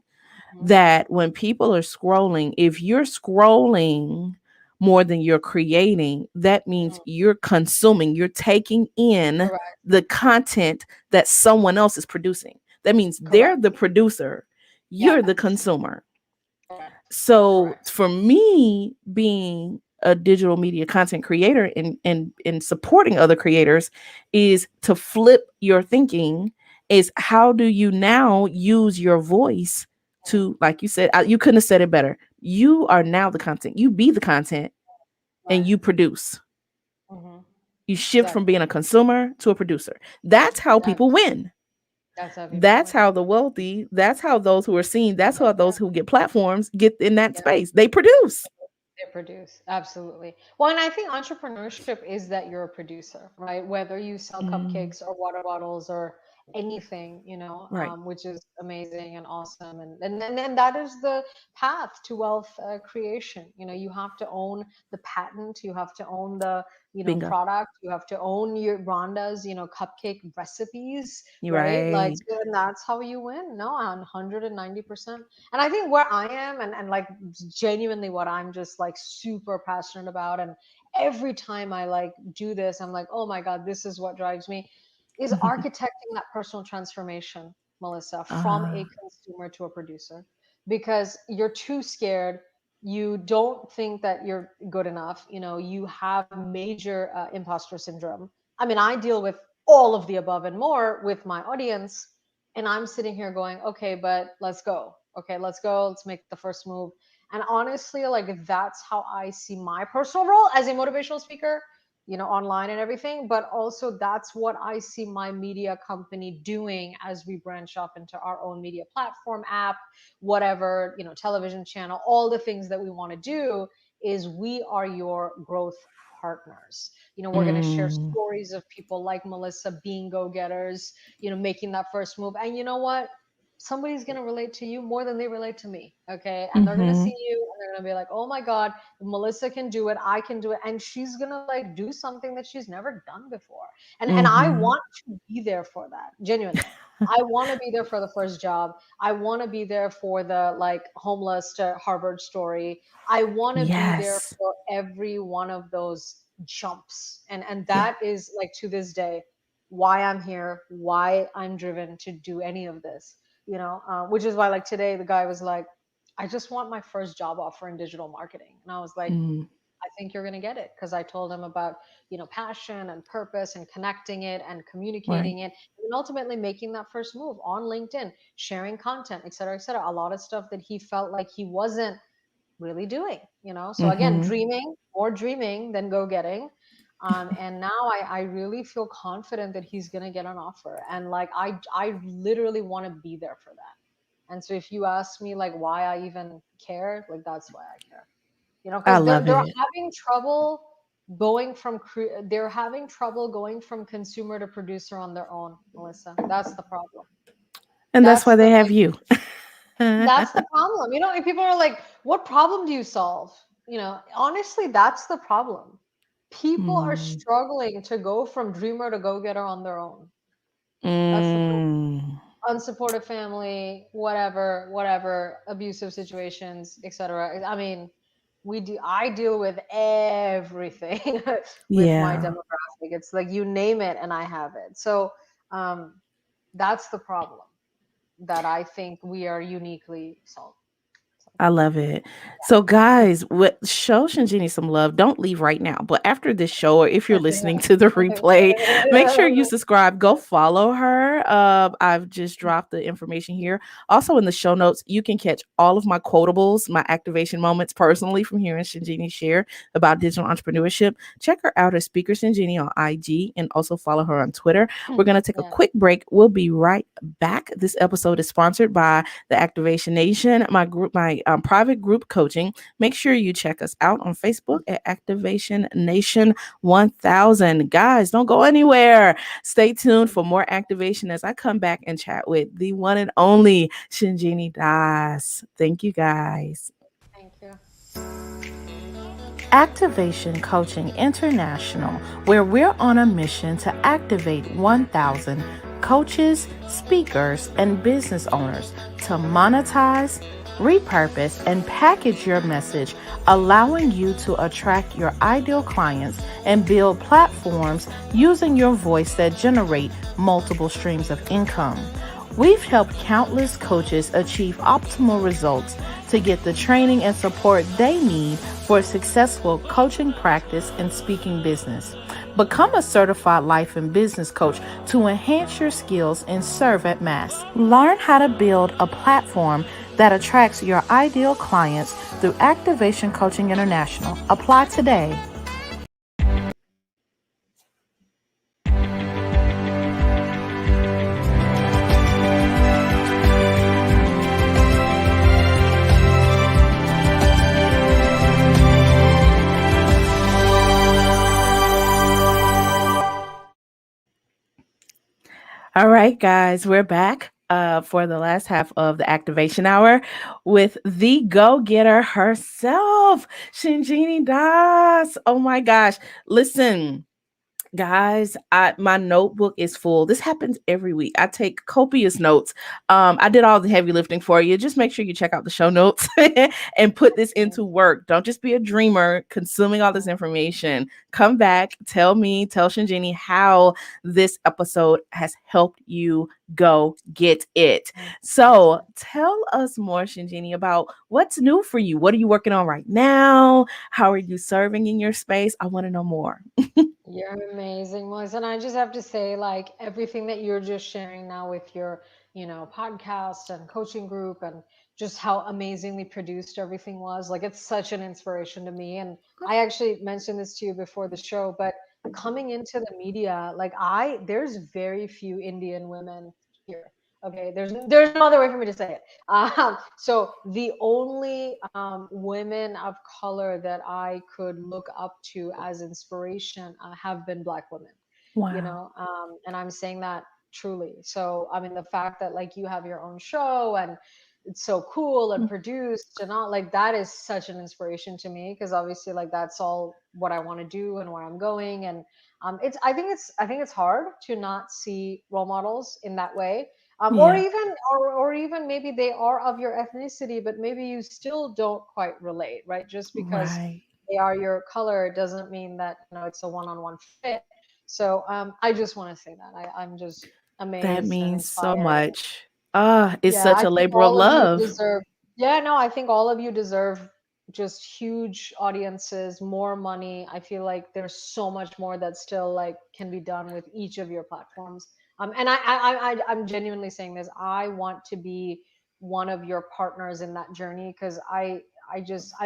Mhm. that when people are scrolling, if you're scrolling more than you're creating, that means Mhm. you're consuming, you're taking in Correct. the content that someone else is producing. That means they're Correct. the producer, you're the Yes. consumer. Correct. So Correct. for me, being a digital media content creator and supporting other creators is to flip your thinking, is how do you now use your voice Mhm. to, like you said, you couldn't have said it better. You are now the content. You be the content and Right. you produce. Mhm. You shift from Exactly. being a consumer to a producer. That's how Exactly. people win. That's how people That's win. how the wealthy, that's how those who are seen, that's Yeah. how those who get platforms get in that Yeah. space. They produce. They produce, absolutely. Well, and I think entrepreneurship is that you're a producer, right? Whether you sell Mm, cupcakes or water bottles or anything, right. which is amazing and awesome. And that is the path to wealth creation. You have to own the patent, you have to own the, Bingo. product, you have to own your Rhonda's, cupcake recipes, You're right? Like, right. so, and that's how you win. No, 190%. And I think where I am, and like genuinely what I'm just like super passionate about, and every time I like do this, I'm like, oh my God, this is what drives me, is architecting that personal transformation, Melissa, from uh, a consumer to a producer. Because you're too scared, you don't think that you're good enough, you have major imposter syndrome. I mean, I deal with all of the above and more with my audience, and I'm sitting here going, okay, but let's go. Okay, let's go. Let's make the first move. And honestly, like that's how I see my personal role as a motivational speaker, online and everything. But also, that's what I see my media company doing as we branch off into our own media platform, app, whatever, television channel, all the things that we want to do is we are your growth partners. We're going to share Mm, stories of people like Melissa being go-getters, making that first move. And you know what? Somebody's going to relate to you more than they relate to me. Okay. And they're going to mm-hmm. see you and they're going to be like, oh my God, Melissa can do it. I can do it. And she's going to like do something that she's never done before. And I Mm-hmm. want to be there for that. Genuinely. I want to be there for the first job. I want to be there for the like homeless to Harvard story. I want to be there Yes. for every one of those jumps. And Yeah. that is like to this day why I'm here, why I'm driven to do any of this, which is why like today the guy was like, I just want my first job offer in digital marketing. And I was like, Mm, I think you're going to get it, because I told him about, passion and purpose and connecting it and right. communicating it and ultimately making that first move on LinkedIn, sharing content, et cetera, et cetera. A lot of stuff that he felt like he wasn't really doing. So again, Mm-hmm. dreaming, more dreaming than go getting. And now I really feel confident that he's going to get an offer. And like, I literally want to be there for that. And so if you ask me like why I even care, like that's why I care, I because they're love they're it. having trouble they're having trouble going from consumer to producer on their own, Melissa. That's the problem. And that's That's why the they have like you. that's the problem. And people are like, what problem do you solve? Honestly, that's the problem. People are Mm, struggling to go from dreamer to go-getter on their own. That's the problem. mm, Unsupportive family, whatever, abusive situations, etc. I mean, I deal with everything with my yeah, demographic. It's like you name it and I have it. So um, that's the problem that I think we are uniquely solving. So, I love it. So, guys, show Shinjini some love. Don't leave right now. But after this show, or if you're listening to the replay, make sure you subscribe. Go follow her. I've just dropped the information here. Also, in the show notes, you can catch all of my quotables, my activation moments personally from hearing Shinjini share about digital entrepreneurship. Check her out as Speaker Shinjini on IG and also follow her on Twitter. We're going to take a yeah. quick break. We'll be right back. This episode is sponsored by the Activation Nation, my private group coaching. Make sure you check us out on Facebook at Activation Nation 1000. Guys, don't go anywhere. Stay tuned for more activation as I come back and chat with the one and only Shinjini Das. Thank you, guys. Thank you. Activation Coaching International, where we're on a mission to activate 1,000 coaches, speakers, and business owners to monetize, repurpose, and package your message, allowing you to attract your ideal clients and build platforms using your voice that generate multiple streams of income. We've helped countless coaches achieve optimal results to get the training and support they need for a successful coaching practice and speaking business. Become a certified life and business coach to enhance your skills and serve at mass. Learn how to build a platform that attracts your ideal clients through Activation Coaching International. Apply today. All right, guys, we're back for the last half of the activation hour with the go-getter herself, Shinjini Das. Oh my gosh. Listen, guys, my notebook is full. This happens every week. I take copious notes. I did all the heavy lifting for you. Just make sure you check out the show notes and put this into work. Don't just be a dreamer consuming all this information. Come back, tell Shinjini how this episode has helped you go get it. So tell us more, Shinjini, about what's new for you. What are you working on right now? How are you serving in your space? I want to know more. You're amazing, Melissa. And I just have to say, like, everything that you're just sharing now with your, podcast and coaching group and, just how amazingly produced everything was. Like it's such an inspiration to me. And I actually mentioned this to you before the show, but coming into the media, like there's very few Indian women here. Okay, there's no other way for me to say it. So the only women of color that I could look up to as inspiration have been Black women, Wow. and I'm saying that truly. So I mean, the fact that like you have your own show and it's so cool and produced and all, like that is such an inspiration to me, because obviously like that's all what I want to do and where I'm going. And it's I think it's hard to not see role models in that way, Yeah. or even maybe they are of your ethnicity, but maybe you still don't quite relate, right? Just because Right. they are your color doesn't mean that it's a one-on-one fit. So I just want to say that I'm just That amazed and means so inspired. much. Ah, it's Yeah, such I a think labor of all of you love. deserve, yeah, no, I think all of you deserve just huge audiences, more money. I feel like there's so much more that still like can be done with each of your platforms. And I'm genuinely saying this. I want to be one of your partners in that journey, because I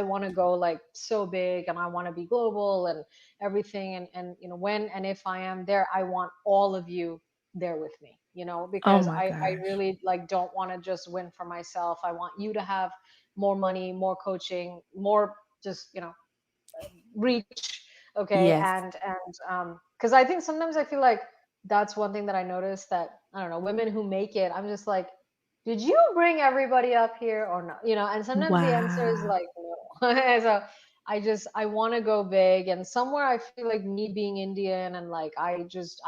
want to go like so big, and I want to be global and everything. And when and if I am there, I want all of you there with me, Oh because my I gosh. really like don't want to just win for myself. I want you to have more money, more coaching, more just reach. Okay. Yes. And because I think sometimes I feel like that's one thing that I noticed, that I don't know, women who make it, I'm just like, did you bring everybody up here or not? And sometimes the answer is Wow. like no. So I want to go big, and somewhere I feel like me being Indian, and like I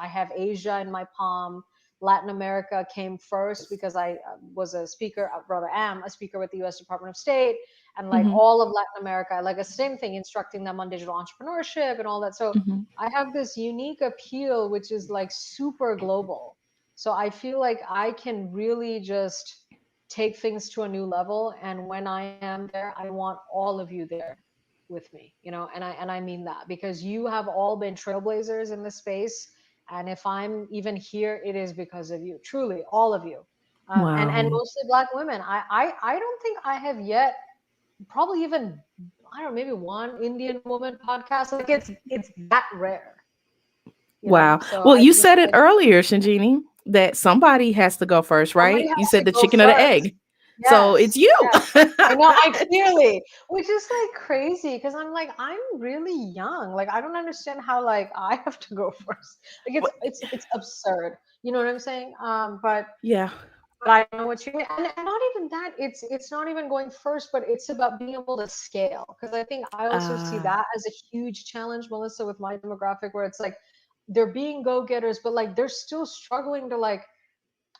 have Asia in my palm. Latin America came first because I was a speaker, rather am a speaker with the US Department of State, and like Hmm. all of Latin America, like the same thing, instructing them on digital entrepreneurship and all that. So Hmm. I have this unique appeal, which is like super global. So I feel like I can really just take things to a new level. And when I am there, I want all of you there with me, and I mean that, because you have all been trailblazers in this space. And if I'm even here, it is because of you, truly, all of you. And Wow. mostly Black women. I don't think I have yet, probably even, I don't know, maybe one Indian woman podcast. Like it's that rare, Wow. So Well, I you just said it earlier, Shinjini, that somebody has to go first, somebody right? You has said to the go chicken or the first. egg. So it's Yes, you. yes. I know, I clearly, which is like crazy, because I'm like, I'm really young. Like I don't understand how like I have to go first. Like it's absurd. You know what I'm saying? Yeah. But I know what you mean. And not even that, it's not even going first, but it's about being able to scale. Because I think I also see Uh, that as a huge challenge, Melissa, with my demographic, where it's like they're being go-getters, but like they're still struggling to like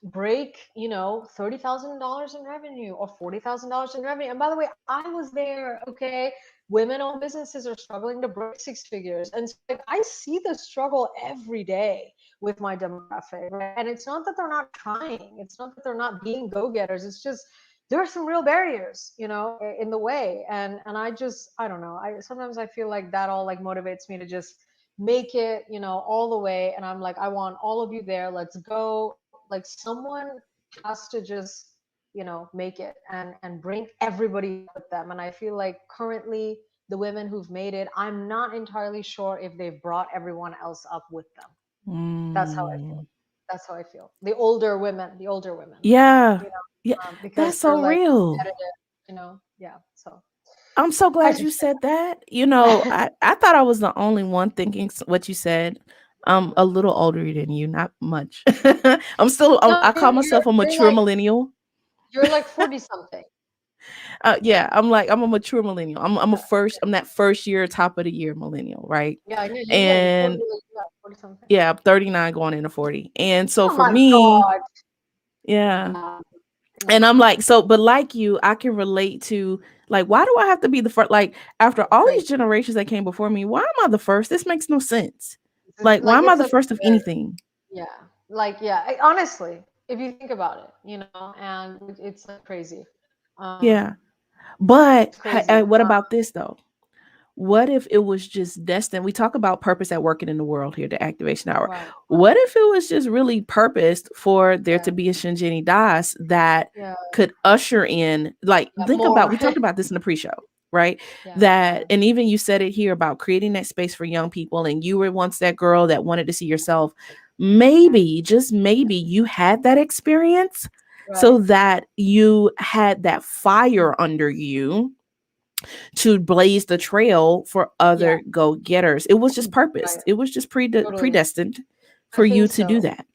break, $30,000 in revenue or $40,000 in revenue. And by the way, I was there. Okay, women-owned businesses are struggling to break six figures, and so like I see the struggle every day with my demographic, right? And it's not that they're not trying. It's not that they're not being go-getters. It's just there are some real barriers, in the way. And I don't know. I sometimes I feel like that all like motivates me to just make it, all the way. And I'm like, I want all of you there. Let's go. Like someone has to just, make it and bring everybody up with them. And I feel like currently the women who've made it, I'm not entirely sure if they've brought everyone else up with them. That's how I feel. mm, That's how I feel. The older women, yeah. you Yeah. because That's they're so like real. competitive, Yeah. So I'm so I glad you just said that. I thought I was the only one thinking what you said. I'm a little older than you, not much. no, I call you're myself a you're mature like millennial. you're like 40 something. Yeah, I'm a mature millennial. I'm that first year, top of the year millennial, right? Yeah, I know you. Yeah, you're 40. And Yeah, 40 something. yeah, I'm 39 going into 40. And so Oh for my me, God. yeah. Yeah. And Yeah. I'm like, so, but like you, I can relate to like, why do I have to be the first? Like, after all these Crazy. generations that came before me, why am I the first? This makes no sense. It's Like, why like am I it's the first of absurd. anything? Yeah. Like, yeah. Honestly, if you think about it, and it's like crazy. Um, Yeah. But it's crazy. what about this though? what if it was just destined? We talk about purpose at working in the world here, the activation hour. Right, What right. if it was just really purposed for there Yeah, to be a Shinjini Das that yeah, could usher in, like, yeah. think about, More. we talked about this in the pre-show, right? Yeah, That, yeah, and even you said it here about creating that space for young people, and you were once that girl that wanted to see yourself. yeah. Maybe, just maybe, you had that experience so Right. that you had that fire under you to blaze the trail for Yeah, other go-getters. It was just right. purposed. It was just Totally. predestined I for you think to do so. that.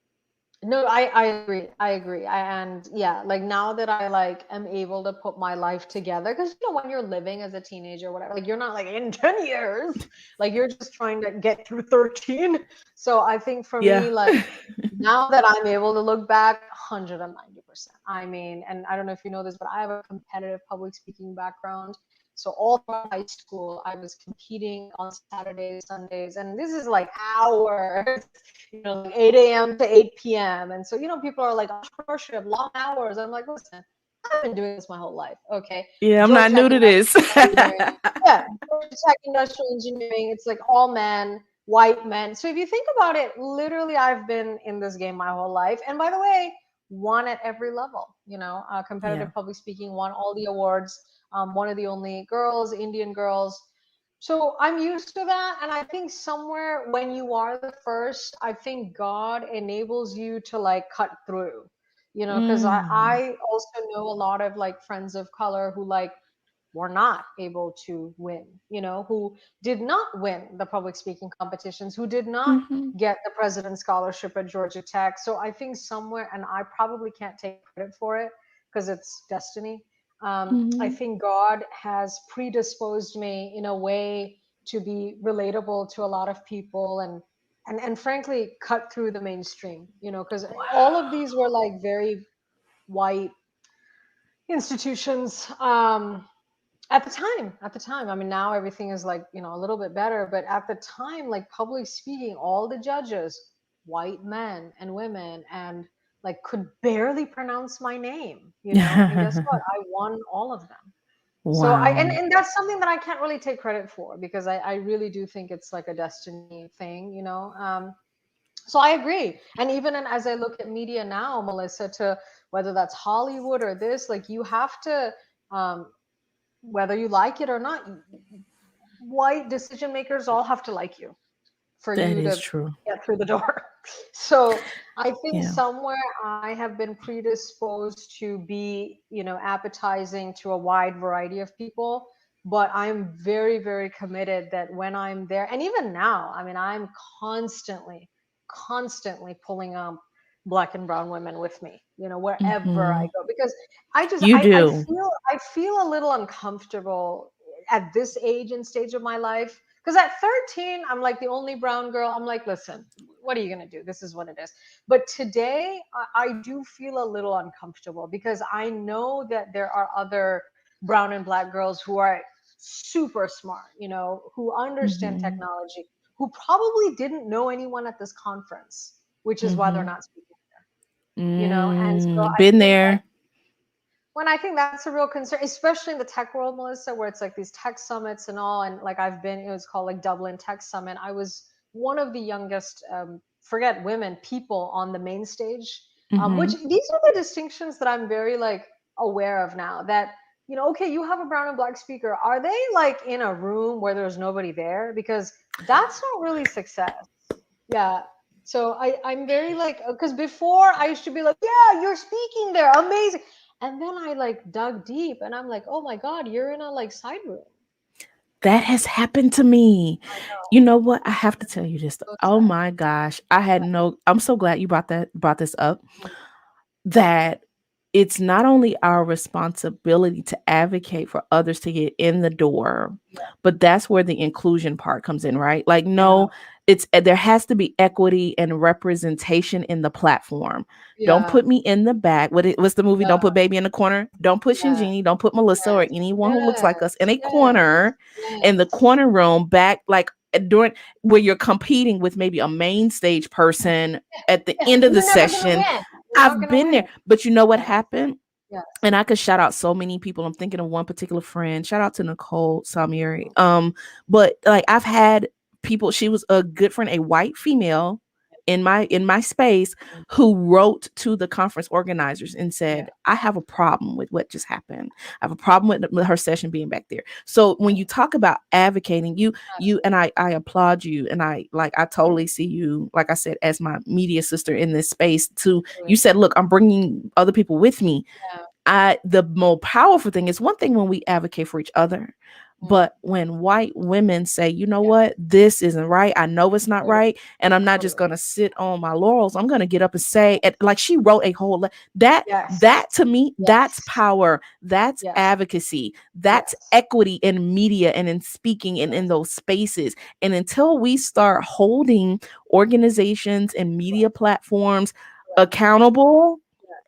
No, I agree. I agree. And yeah, like now that I like am able to put my life together, because when you're living as a teenager, or whatever, like you're not like in 10 years, like you're just trying to get through 13. So I think for Yeah. me, like now that I'm able to look back, 190%. I mean, and I don't know if you know this, but I have a competitive public speaking background. So all throughout high school, I was competing on Saturdays, Sundays, and this is like hours, like 8 a.m. to 8 p.m. And so, people are like, entrepreneurship, long hours. I'm like, listen, I've been doing this my whole life. Okay. Yeah, I'm Georgia not new Tech to this. Industrial Engineering. Yeah. Georgia Tech Industrial Engineering. It's like all men, white men. So if you think about it, literally, I've been in this game my whole life. And by the way, won at every level, Yeah. competitive public speaking, won all the awards. One of the only girls, Indian girls. So I'm used to that. And I think somewhere when you are the first, I think God enables you to like cut through, because I, Mm. I also know a lot of like friends of color who like were not able to win, who did not win the public speaking competitions, who did not Mhm. get the president's scholarship at Georgia Tech. So I think somewhere, and I probably can't take credit for it because it's destiny. I Mhm. think God has predisposed me in a way to be relatable to a lot of people, and frankly cut through the mainstream, because all of these were like very white institutions. At the time, I mean, now everything is like, a little bit better, but at the time, like public speaking, all the judges, white men and women, and like could barely pronounce my name, and guess what, I won all of them. So I and, Wow. and that's something that I can't really take credit for, because I really do think it's like a destiny thing, so I agree. And even as I look at media now, Melissa, to whether that's Hollywood or this, like you have to, um, whether you like it or not, white decision makers all have to like you for That you is to true. get through the door. So I think Yeah. somewhere I have been predisposed to be, appetizing to a wide variety of people. But I'm very, very committed that when I'm there, and even now, I mean, I'm constantly, constantly pulling up black and brown women with me, wherever I Mhm. go, because I just, You I do. feel a little uncomfortable at this age and stage of my life, because at 13, I'm like the only brown girl. I'm like, listen, what are you going to do? This is what it is. But today, I do feel a little uncomfortable, because I know that there are other brown and black girls who are super smart, who understand Mhm. technology, who probably didn't know anyone at this conference, which is why they're Mhm. not speaking, and so I Been think that there. when I think that's a real concern, especially in the tech world, Melissa, where it's like these tech summits and all. And like I've been, it was called like Dublin Tech Summit. I was one of the youngest, forget women, people on the main stage, which Mhm. these are the distinctions that I'm very like aware of now, that, okay, you have a brown and black speaker. Are they like in a room where there's nobody there? Because that's not really success. Yeah. So I'm very like, because before I used to be like, yeah, you're speaking there, amazing. And then I like dug deep and I'm like, oh my God, you're in a like side room. That has happened to me. I know. You know what? I have to tell you this. So Oh sad. my gosh. I'm so glad you brought this up, that it's not only our responsibility to advocate for others to get in the door, Yeah. but that's where the inclusion part comes in, right? Like, Yeah. no, there has to be equity and representation in the platform. Don't Yeah. put me in the back. What's the movie? Yeah. Don't put baby in the corner. Don't put Yeah. Shinjini. Don't put Melissa or Yes. anyone who looks like us Yes. in a Yes. corner, in the Yes. corner room back, like during where you're competing with maybe a main stage person Yeah. at the Yeah. end of the You're never gonna session. win. You're not I've gonna been win. there. But you know what Yeah. happened? Yes. and I could shout out so many people. I'm thinking of one particular friend. Shout out to Nicole Salmieri. But like I've had people, she was a good friend, a white female in my space Mm. who wrote to the conference organizers and Yeah. said, I have a problem with what just happened. I have a problem with her session being back there. So when Yeah. you talk about advocating, you and Absolutely. I applaud you, and I totally see you, like I said, as my media sister in this space to you Absolutely. said, look, I'm bringing other people with me. Yeah. I the more powerful thing is one thing when we advocate for each other, Mm. but when white women say, you know Yeah. what, this isn't right, I know it's not Totally. right, and I'm not just Totally. gonna sit on my laurels. I'm gonna get up and say it. Like she wrote a whole that Yes. that to me, that's Yes. power, that's Yes. advocacy, that's Yes. equity in media and in speaking and in Yes. those spaces. And until we start holding organizations and media Right. platforms Right. accountable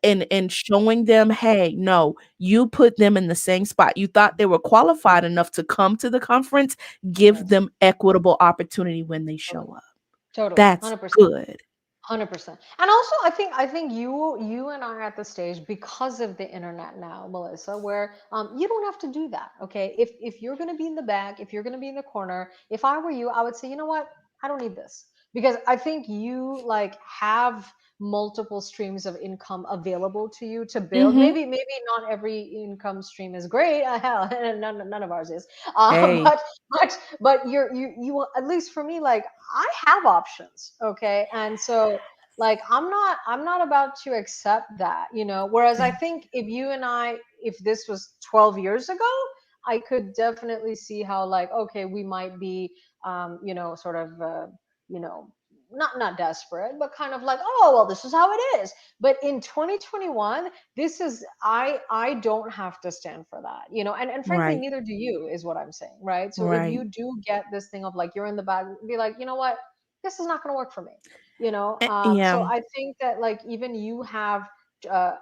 Yes. and showing them, hey, no, you put them in the same spot. You thought they were qualified enough to come to the conference, give Yes. them equitable opportunity when they show Totally. up. Totally. That's 100%. good. 100%. And also I think you and I are at the stage because of the internet now, Melissa, where you don't have to do that. Okay. If you're gonna be in the back, if you're gonna be in the corner, if I were you, I would say, you know what? I don't need this. Because I think you like have multiple streams of income available to you to build. Mm-hmm. Maybe not every income stream is great. Hell, none of ours is. Hey, But you will, at least for me, like I have options, okay? And so like I'm not about to accept that, whereas I yeah, think if you and I, if this was 12 years ago, I could definitely see how, like, okay, we might be sort of you know not desperate, but kind of like, oh well, this is how it is. But in 2021, this is, I don't have to stand for that, and frankly, right, neither do you, is what I'm saying, right? So if right. you do get this thing of like you're in the bag, be like, you know what, this is not going to work for me, so Yeah, I think that like even you have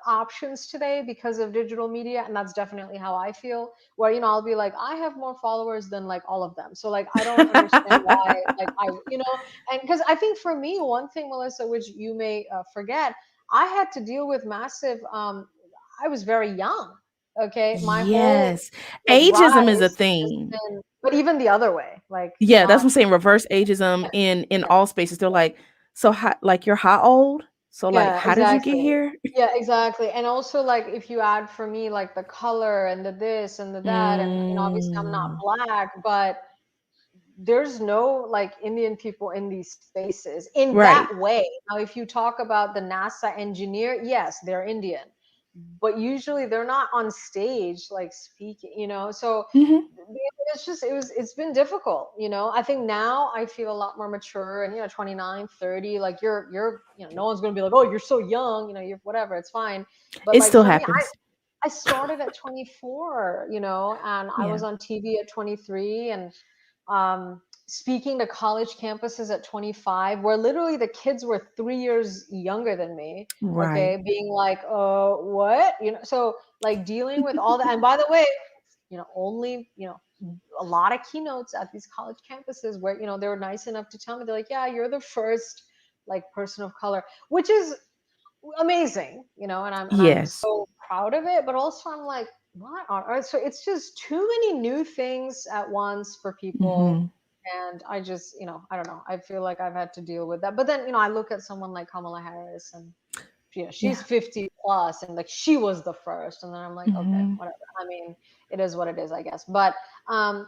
options today because of digital media, and that's definitely how I feel, where I'll be like, I have more followers than like all of them, so like I don't understand why, like and because I think for me, one thing, Melissa, which you may forget, I had to deal with massive I was very young, okay, my whole yes. like Ageism is a rise has thing. been, but even the other way, like Yeah, that's not, what I'm saying. Reverse ageism in yeah, all spaces. They're like, so how, like you're how old? So like, yeah, how did you get exactly. here? Yeah, exactly. And also like if you add for me like the color and the this and the that, and obviously I'm not Mm, black, but there's no like Indian people in these spaces in that right. way. Now, if you talk about the NASA engineer, yes, they're Indian, but usually they're not on stage like speaking, So Hmm. it's been difficult, I think now I feel a lot more mature, and 29, 30, like you're no one's going to be like, oh, you're so young, you're whatever, it's fine. But It like still for me, happens. I started at 24, and I Yeah. was on TV at 23, and speaking to college campuses at 25, where literally the kids were 3 years younger than me. Right. Okay, being like, what? So like dealing with all that. And by the way, only, a lot of keynotes at these college campuses where, they were nice enough to tell me, they're like, yeah, you're the first like person of color, which is amazing, and I'm Yes. so proud of it. But also I'm like, what on earth? So it's just too many new things at once for people. Hmm. And I just, I don't know. I feel like I've had to deal with that. But then, I look at someone like Kamala Harris, and she's Yeah. 50 plus, and like she was the first. And then I'm like, okay, Hmm. whatever. I mean, it is what it is, I guess. But um,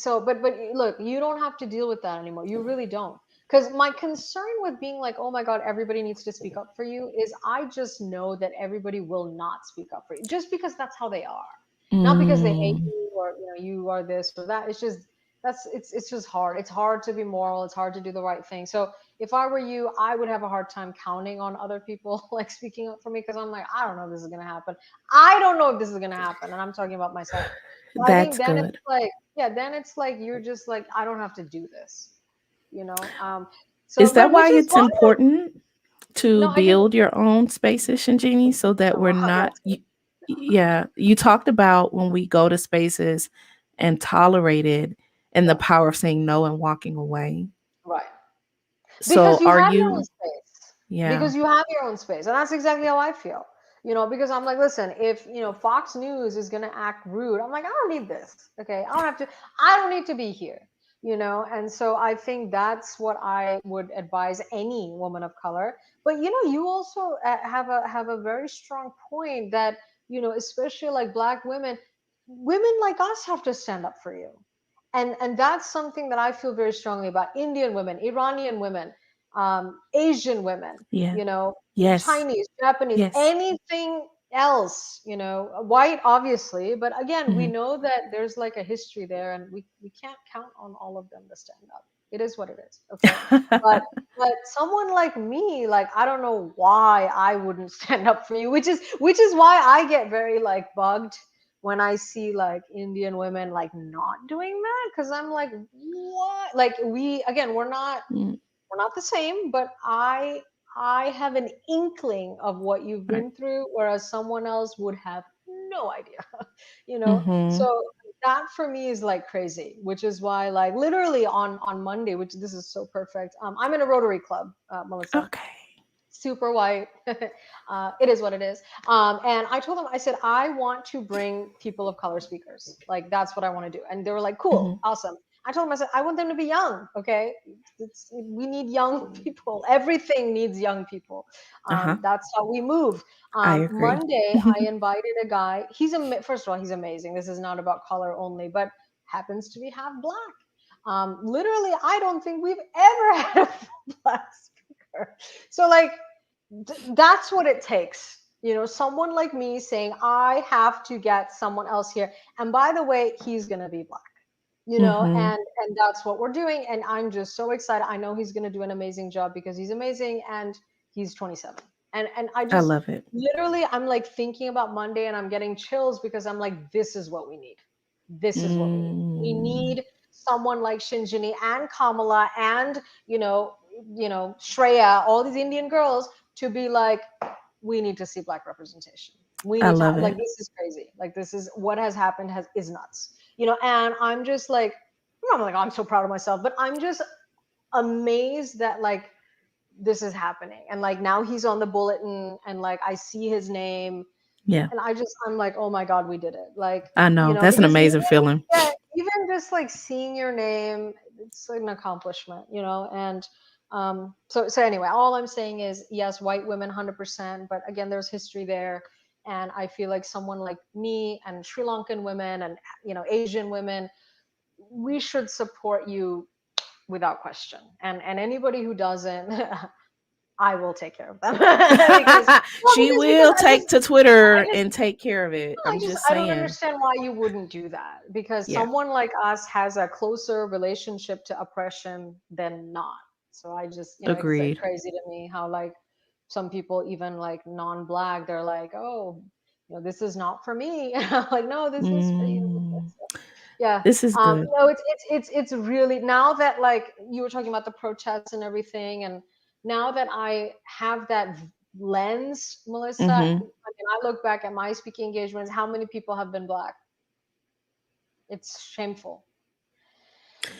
but look, you don't have to deal with that anymore. You really don't. Because my concern with being like, oh my God, everybody needs to speak up for you, is I just know that everybody will not speak up for you just because that's how they are. Not because they hate Mm, you, or you are this or that. It's just it's just hard. It's hard to be moral. It's hard to do the right thing. So if I were you, I would have a hard time counting on other people like speaking up for me, because I'm like, I don't know if this is gonna happen. I don't know if this is gonna happen, and I'm talking about myself. So I think that's then it's good. like, yeah, then it's like you're just like, I don't have to do this, you know. Is So, that but why which is it's why, important to no, I didn't. build your own spaces, Shinjini, so that we're not Yes, yeah, you talked about when we go to spaces and tolerate it and the yeah, power of saying no and walking away. right. Because So you are have your own you space. yeah. Because you have your own space, and that's exactly how I feel. Because I'm like, listen, if Fox News is gonna act rude, I'm like, I don't need this. Okay, I don't need to be here. And so I think that's what I would advise any woman of color. But you also have a very strong point that especially like Black women like us have to stand up for you. And that's something that I feel very strongly about. Indian women, Iranian women, Asian women, Yeah. you know, Yes. Chinese, Japanese, Yes. anything else, white obviously, but again, we Hmm. know that there's like a history there, and we can't count on all of them to stand up. It is what it is, okay? But but someone like me, like I don't know why I wouldn't stand up for you, which is why I get very like bugged when I see like Indian women like not doing that, because I'm like, what? Like we again, Mm, we're not the same, but I have an inkling of what you've right. been through, whereas someone else would have no idea. Hmm. So that for me is like crazy, which is why like literally on Monday, which this is so perfect. I'm in a Rotary Club, Melissa, Okay. super white. It is what it is. And I told them, I said, I want to bring people of color speakers. Like, that's what I want to do. And they were like, cool, Hmm. awesome. I told them, I said, I want them to be young. Okay. We need young people. Everything needs young people. Uh-huh. That's how we move. I agree. Monday, I invited a guy. First of all, he's amazing. This is not about color only, but happens to be half black. Literally, I don't think we've ever had a black speaker. So, like, that's what it takes. Someone like me saying, I have to get someone else here. And by the way, he's going to be black. Hmm. And that's what we're doing, and I'm just so excited. I know he's going to do an amazing job because he's amazing, and he's 27. And I I just love it. literally, I'm like thinking about Monday, and I'm getting chills because I'm like, this is what we need. This is what we need. We Mm, need someone like Shinjini and Kamala and Shreya, all these Indian girls, to be like, we need to see black representation. We I need to love like, it. this is crazy. Like, this is what has happened has is nuts. And I'm just like, I'm like, I'm so proud of myself, but I'm just amazed that like this is happening, and like now he's on the bulletin, and like I see his name, Yeah. and I'm like, oh my god, we did it. Like, I know. That's an because amazing feeling. yeah, even just like seeing your name, it's like an accomplishment, and so anyway, all I'm saying is, yes, white women 100%, but again, there's history there. And I feel like someone like me and Sri Lankan women and Asian women, we should support you without question. And anybody who doesn't, I will take care of them. because well, She because will take to I Twitter just and take care of it. no, I'm just I don't saying. understand why you wouldn't do that, because Yeah. someone like us has a closer relationship to oppression than not. So I just, it's like Agreed. crazy to me how like some people, even like non-black, they're like, oh, this is not for me. I'm like, no, this is for you. Mm, So, yeah. this is good. It's really, now that like you were talking about the protests and everything, and now that I have that lens, Melissa, I Hmm. mean, I look back at my speaking engagements, how many people have been black? It's shameful.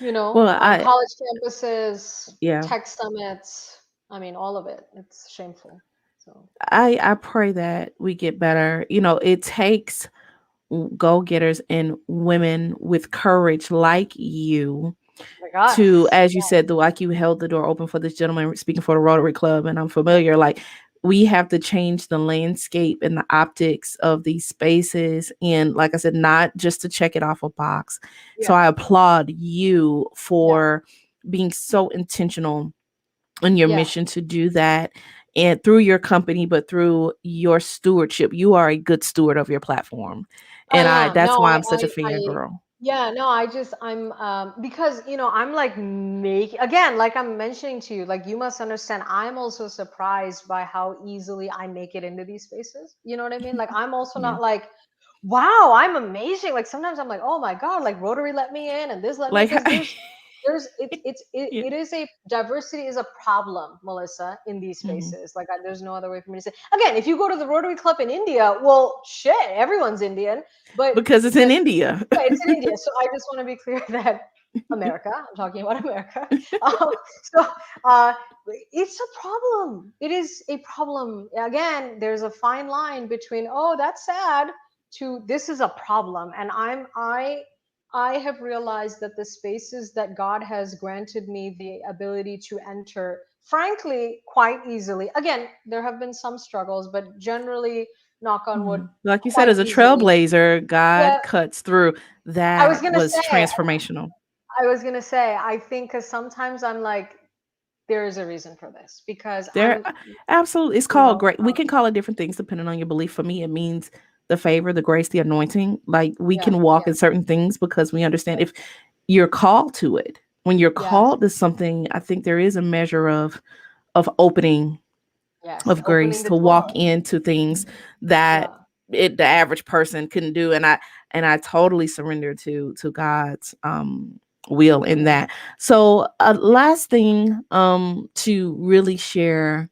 Well, College campuses, yeah. tech summits, I mean, all of it. It's shameful. So, I pray that we get better. It takes go getters and women with courage like you oh my God. to, as you said, like you held the door open for this gentleman speaking for the Rotary Club, and I'm Yeah. familiar. Like, we have to change the landscape and the optics of these spaces, and like I said, not just to check it off a box. So Yeah. I applaud you Yeah. for being so intentional on your Yeah. mission to do that, and through your company, but through your stewardship. You are a good steward of your platform, I and am. that's No, why I'm such a fangirl. yeah, no, I'm, because, I'm like again, like I'm mentioning to you, like you must understand, I'm also surprised by how easily I make it into these spaces. You know what I mean? Like, I'm also Yeah. not like, wow, I'm amazing. Like, sometimes I'm like, oh my God, like Rotary let me in and this let me, Like, because yeah. it is a diversity is a problem, Melissa, in these Mhm. spaces. Like, there's no other way for me to say. Again, if you go to the Rotary Club in India, well, shit, everyone's Indian, but Because it's in but India. yeah, it's in India. So I just want to be clear that America. I'm talking about America. Um, so uh, it's a problem. It is a problem. Again, there's a fine line between, oh, that's sad, to this is a problem. And I have realized that the spaces that God has granted me the ability to enter, frankly, quite easily. Again, there have been some struggles, but generally, knock on wood, Mhm. Like you said, quite as a easily. trailblazer, Yeah, God cuts through. I was That gonna was say, transformational. I think because sometimes I'm like, there is a reason for this because There, absolutely, it's you called know, great. We can call it different things depending on your belief. For me, it means the favor, the grace, the anointing. Like we yeah, can walk yeah, in certain things because we understand if you're called to it. When you're yes, called to something, I think there is a measure of opening yes, of opening grace the to walk door. into things that Yeah, the average person couldn't do. And I totally surrender to God's will in mm, that. So last thing to really share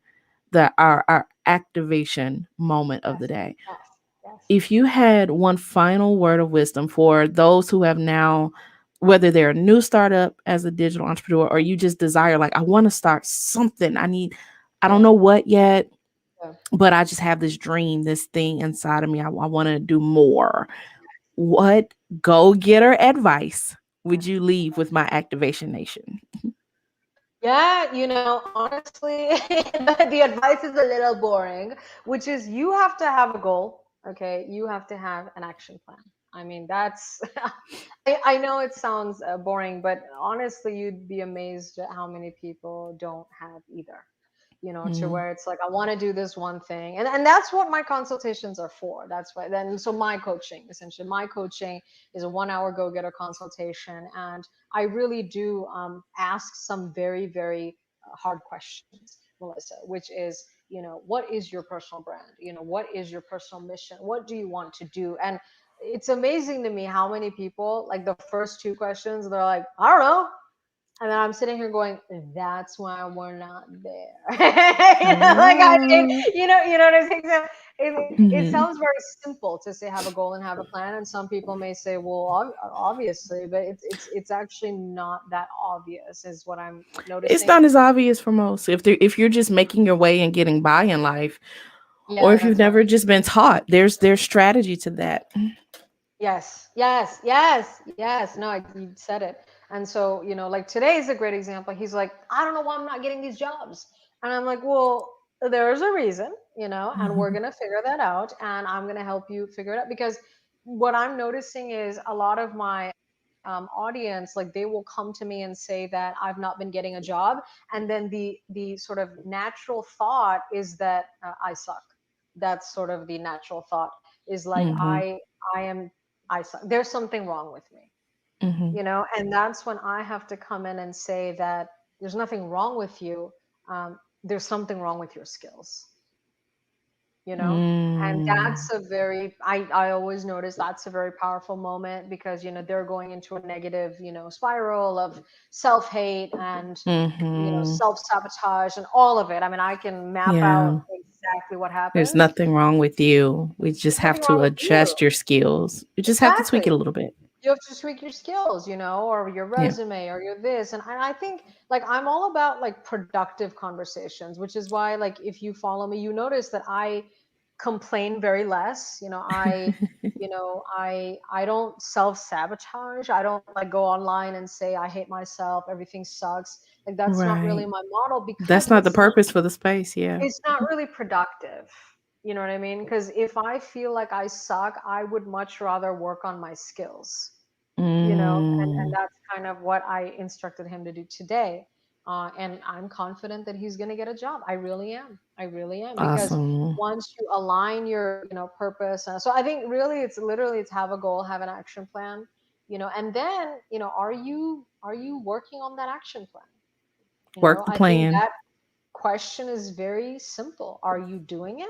the our activation moment of the yes, day. yes, yes, If you had one final word of wisdom for those who have now, whether they're a new startup as a digital entrepreneur or you just desire, like, I want to start something, I don't yeah, know what yet, yeah. but I just have this dream, this thing inside of me. I want to do more. What go getter advice would you leave with my activation nation? Yeah, honestly, the advice is a little boring, which is you have to have a goal, okay? You have to have an action plan. I mean, that's, I know it sounds boring, but honestly, you'd be amazed at how many people don't have either. To Mm, where it's like, I want to do this one thing. And that's what my consultations are for. That's why then, so my coaching, essentially, my coaching is a 1 hour go getter consultation. And I really do ask some very, very hard questions, Melissa, which is, what is your personal brand? What is your personal mission? What do you want to do? And it's amazing to me how many people, like the first two questions, they're like, I don't know. And then I'm sitting here going, that's why we're not there. Like I mean, mm, you know what I'm saying? So it mhm. sounds very simple to say have a goal and have a plan. And some people may say, well, obviously, but it's actually not that obvious, is what I'm It's noticing. not as obvious for most. If you're just making your way and getting by in life, or Yeah, if you've that's right. never just been taught, there's strategy to that. Yes, yes, yes, yes. No, you said it. And so, like today is a great example. He's like, I don't know why I'm not getting these jobs. And I'm like, well, there's a reason, and we're Mhm, going to figure that out. And I'm going to help you figure it out because what I'm noticing is a lot of my audience, like they will come to me and say that I've not been getting a job. And then the sort of natural thought is that I suck. That's sort of the natural thought is like, mhm, I am I suck. There's something wrong with me, mhm, and that's when I have to come in and say that there's nothing wrong with you. There's something wrong with your skills, and mm, that's a very, I always notice that's a very powerful moment because, they're going into a negative, spiral of self-hate and, mhm. self-sabotage and all of it. I mean, I can map out Yeah. exactly what There's happens. nothing wrong with you. We just There's have nothing to wrong with you. adjust your skills. You just have to tweak Exactly. it a little bit. You have to tweak your skills, or your Yeah. resume or your this. And I think like I'm all about like productive conversations, which is why like if you follow me, you notice that I complain very less. I don't self-sabotage. I don't like go online and say I hate myself, everything sucks. Like that's not really Right. my model That's because not the purpose for the space. Yeah. it's not really productive. You know what I mean? Because if I feel like I suck, I would much rather work on my skills, and Mm, that's kind of what I instructed him to do today. And I'm confident that he's going to get a job. I really am. I really am because awesome. once you align your, purpose. So I think really it's literally it's have a goal, have an action plan, and then, are you working on that action plan? Work the I think plan. that question is very simple. Are you doing it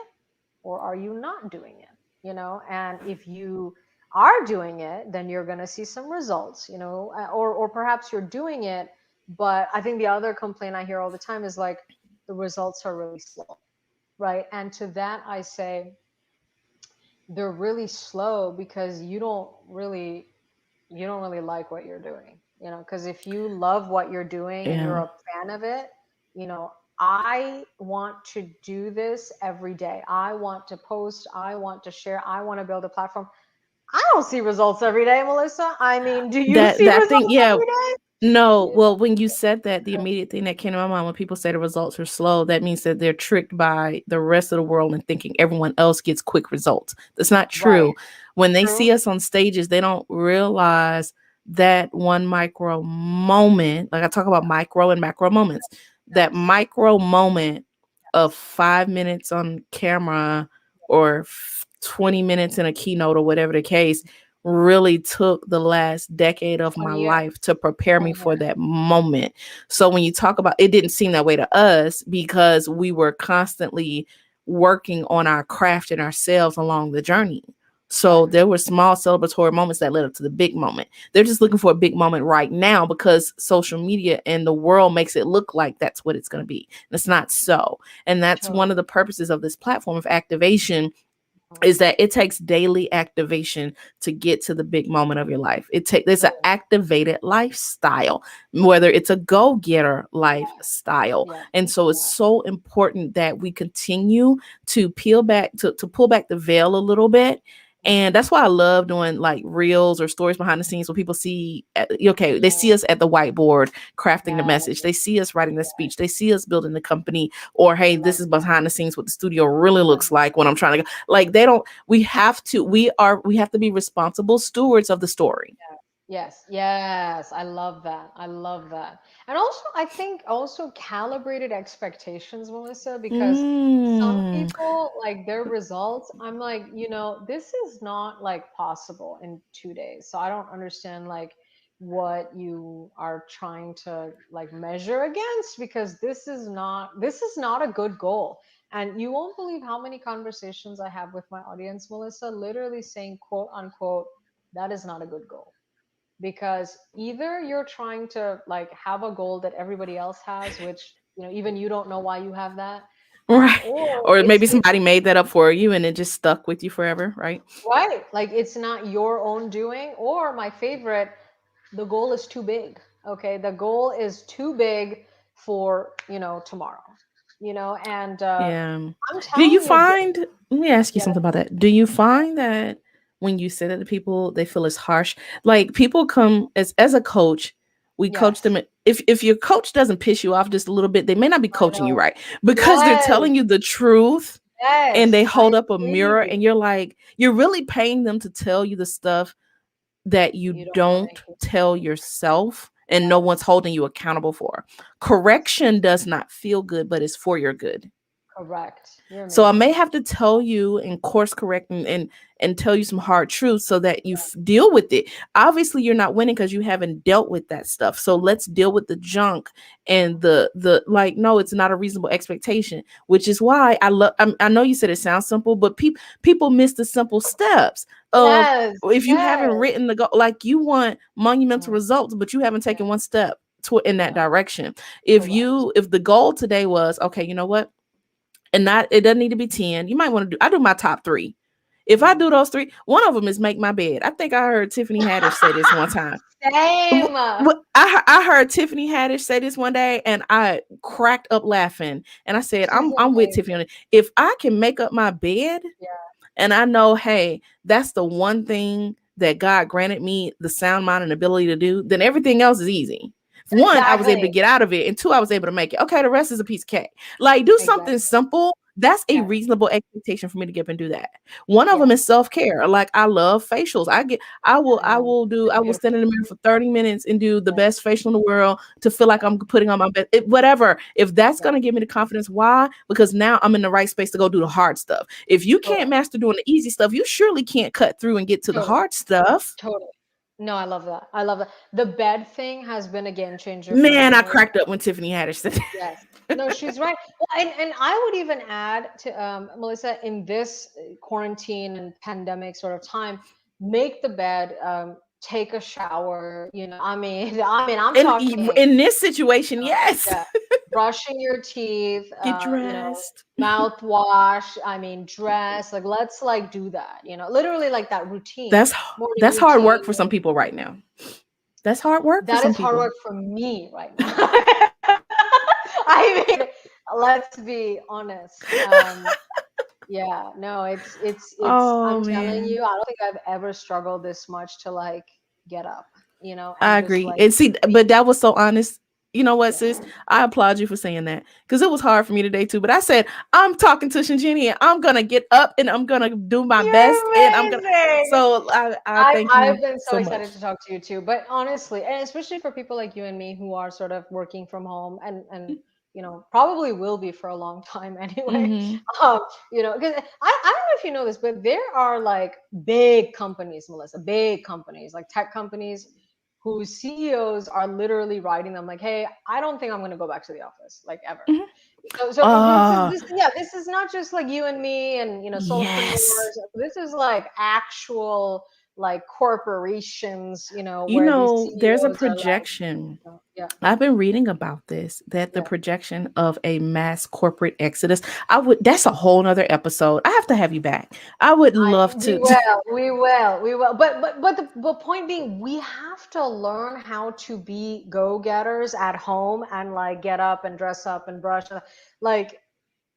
or are you not doing it? And if you are doing it, then you're going to see some results, or perhaps you're doing it. But I think the other complaint I hear all the time is like the results are really slow, right? And to that, I say they're really slow because you don't really like what you're doing. Because if you love what you're doing and Yeah. you're a fan of it, you know, I want to do this every day. I want to post, I want to share, I want to build a platform. I don't see results every day, Melissa. I mean, do you see That thing, results yeah. every day? No, You well, when you said that, the immediate thing that came to my mind when people say the results are slow, that means that they're tricked by the rest of the world and thinking everyone else gets quick results. That's not Right. true. When they True. see us on stages, they don't realize that one micro moment, like I talk about micro and macro moments, that Yes. micro moment of Yes. 5 minutes on camera or 20 minutes in a keynote or whatever the case really took the last decade of my 20 years. life to prepare me 20 for years. that moment. So when you talk about it, didn't seem that way to us because we were constantly working on our craft and ourselves along the journey. Right. So there were small celebratory moments that led up to the big moment. They're just looking for a big moment right now because social media and the world makes it look like that's what it's going to be. And it's not so. And that's Totally. one of the purposes of this platform of activation Mhm. is that it takes daily activation to get to the big moment of your life. It's an Really. activated lifestyle, whether it's a go-getter lifestyle. Yeah. And so it's Yeah. so important that we continue to peel back to pull back the veil a little bit. And Mhm. that's why I love doing like reels or stories behind the scenes where people see, okay, they see us at the whiteboard crafting the Yeah. message. They see us writing the speech. They see us building the company. Or, hey, I love this is behind the scenes what the studio really that. looks like when I'm trying to like they don't we have to be responsible stewards of the story. Yes, yes, I love that. I love that. And also, I think also calibrated expectations, Melissa, because some Mm. people like their results, I'm like, this is not like possible in 2 days. So I don't understand like what you are trying to like measure against because this is not a good goal. And you won't believe how many conversations I have with my audience, Melissa, literally saying, quote unquote, that is not a good goal because either you're trying to like have a goal that everybody else has, which even you don't know why you have that, Right. or Or it's maybe it's somebody made that up for you and it just stuck with you forever, right? right, like it's not your own doing, or my favorite, the goal is too big. Okay, the goal is too big for tomorrow, and Yeah. I'm Do you telling you, find, let me ask you yeah, something about that. Do you find that when you say that to people, they feel it's harsh? Like people come as a coach, we coach yes, them. If your coach doesn't piss you off just a little bit, they may not be I coaching you know, right because they're yes, telling you the truth and they yes, I hold up a mirror agree. and you're like, you're really paying them to tell you the stuff that you You don't want don't to tell yourself and no one's yes, holding you accountable for. yes, Correction does not feel good, but it's for your good. correct. You're So I may amazing. have to tell you and course correct and tell you some hard truths so that you deal with it. Obviously, you're not winning because you haven't dealt with that stuff. So let's deal with the junk and the like. No, it's not a reasonable expectation, which is why I know you said it sounds simple, but people miss the simple steps of Yes, if you haven't yes. written the goal, like you want monumental Mhm. results, but you haven't Yeah, taken one step in that yeah, direction. correct. If the goal today was okay, you know what? And not it doesn't need to be 10. You might want to do I do my top three. If I Mhm. do those three, one of them is make my bed. I think I heard Tiffany Haddish say this one time. Same. I heard Tiffany Haddish say this one day and I cracked up laughing. And I said, She's I'm with Tiffany amazing. on it. If I can make up my bed Yeah, and I know, hey, that's the one thing that God granted me the sound mind and ability to do, then everything else is easy. One, I was able to exactly. get out of it, and two, I was able to make it. Okay, the rest is a piece of cake. Like, do something Exactly. simple. That's a Yes, reasonable expectation for me to get up and do that. One of them yes. is self care. Like, I love facials. I know. They're I will stand beautiful. in the mirror for 30 minutes and do the Yeah, best facial in the world to feel like yeah, I'm putting on my best. Whatever. If that's yeah. gonna give me the confidence, why? Because now I'm in the right space to go do the hard stuff. If you can't Totally, master doing the easy stuff, you surely can't cut through and get to the totally, hard stuff. totally. No, I love that. I love that. The bed thing has been a game changer for me, Man, I Melissa. cracked up when Tiffany Haddish said Yes. that. No, she's right. Well, and I would even add to Melissa, in this quarantine and pandemic sort of time, make the bed, take a shower. I'm And talking, in this situation, yes. yeah, brushing your teeth, Get dressed. mouthwash. I mean, dress. Like, let's like do that. Literally like that routine, That's morning that's hard work routine. for some people right now. That's hard work for That some is hard people. work for me right now. I mean, let's be honest. Yeah, no, it's Oh I'm telling man. you, I don't think I've ever struggled this much to like get up, and I just agree. like And see, be, but that was so honest. You know what, yeah. sis? I applaud you for saying that because it was hard for me today too. But I said I'm talking to Shinjini and I'm gonna get up and I'm gonna do my best and I'm You're gonna. amazing. So I thank I've you been so so excited much. to talk to you too. But honestly, and especially for people like you and me who are sort of working from home and probably will be for a long time anyway. Mm-hmm. Um, because I don't know if you know this, but there are like big companies, Melissa, big companies, like tech companies whose CEOs are literally writing them like, "Hey, I don't think I'm going to go back to the office like ever." Mm-hmm. So this yeah, this is not just like you and me and Yes. solopreneurs. This is like actual like corporations, You where these know, there's a CEOs are like, projection. yeah, I've been reading about this, that the yeah. projection of a mass corporate exodus. That's a whole nother episode. I have to have you back. I would love We to. will, we will, we will. But the point being, we have to learn how to be go-getters at home and like get up and dress up and brush, like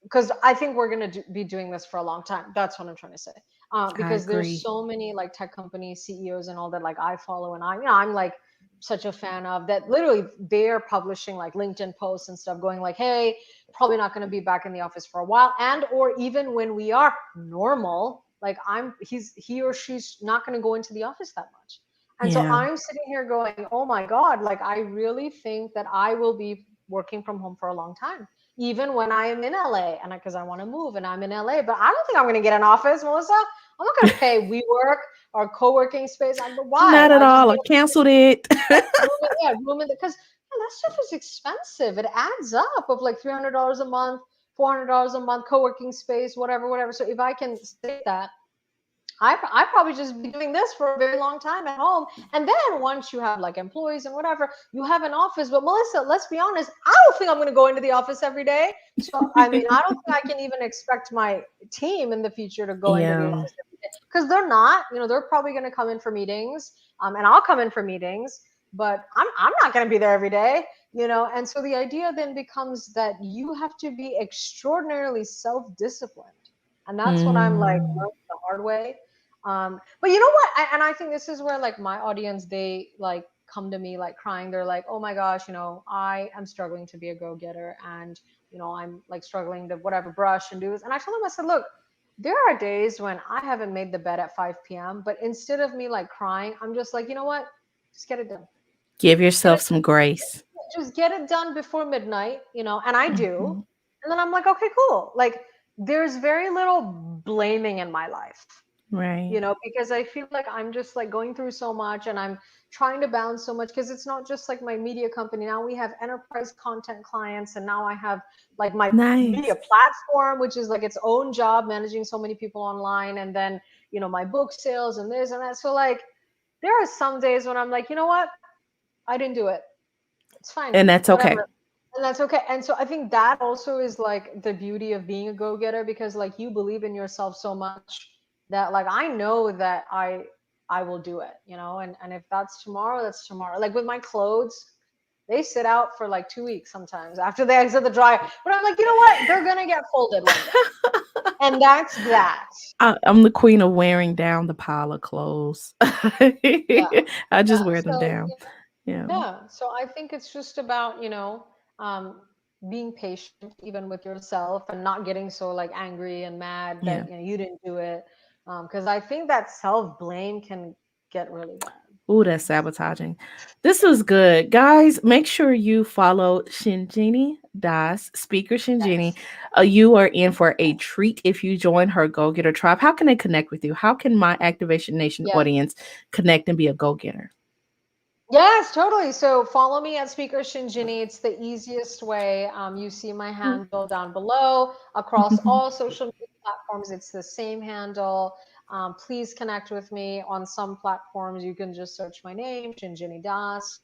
because I think we're going to be doing this for a long time. That's what I'm trying to say. I Because there's agree. so many like tech company CEOs and all that like I follow and I'm like such a fan of that. Literally, they're publishing like LinkedIn posts and stuff, going like, "Hey, probably not going to be back in the office for a while," and or even when we are normal, like he or she's not going to go into the office that much. And so Yeah. I'm sitting here going, "Oh my God, like I really think that I will be working from home for a long time." Even when I am in LA and because I want to move and I'm in LA, but I don't think I'm going to get an office, Melissa. I'm not going to pay WeWork or co-working space. Why? Not at I just all. get I canceled it. room in because that stuff is expensive. It adds up of like $300 a month, $400 a month, co-working space, whatever, whatever. So if I can save that, I probably just be doing this for a very long time at home. And then once you have like employees and whatever, you have an office. But Melissa, let's be honest, I don't think I'm going to go into the office every day. So, I mean, I don't think I can even expect my team in the future to go into the Yeah. office every day because they're not, they're probably going to come in for meetings, and I'll come in for meetings, but I'm not going to be there every day. And so the idea then becomes that you have to be extraordinarily self-disciplined. And that's what I'm like Mm. learning the hard way. But you know what? And I think this is where like my audience, they like come to me like crying. They're like, "Oh my gosh, I am struggling to be a go-getter, and I'm like struggling to whatever brush and do this." And I told them, I said, "Look, there are days when I haven't made the bed at 5 p.m. But instead of me like crying, I'm just like, you know what? Just get it done. Give Just get yourself it. some grace. Just get it done before midnight." And I do. Mhm. And then I'm like, okay, cool. Like there's very little blaming in my life, Right. because I feel like I'm just like going through so much and I'm trying to balance so much because it's not just like my media company. Now we have enterprise content clients, and now I have like my media Nice. platform, which is like its own job managing so many people online, and then, my book sales and this and that. So, like, there are some days when I'm like, you know what? I didn't do it. It's fine. And that's okay. Whatever. And that's okay. And so I think that also is like the beauty of being a go-getter, because like you believe in yourself so much that like I know that I will do it, and if that's tomorrow, that's tomorrow. Like with my clothes, they sit out for like 2 weeks sometimes after they exit the dryer. But I'm like, you know what? They're gonna get folded one day. And that's that. I'm the queen of wearing down the pile of clothes. Yeah. I just Yeah. wear them So down. Yeah. yeah, so I think it's just about, being patient even with yourself and not getting so like angry and mad Yeah. that you didn't do it. Because I think that self-blame can get really bad. Ooh, that's sabotaging. This was good. Guys, make sure you follow Shinjini Das, speaker Shinjini. Yes. You are in for a treat if you join her Go Getter tribe. How can they connect with you? How can my Activation Nation Yeah. audience connect and be a go getter? Yes, totally. So follow me at Speaker Shinjini. It's the easiest way. You see my handle down below across all social media platforms. It's the same handle. Please connect with me on some platforms. You can just search my name, Shinjini Das.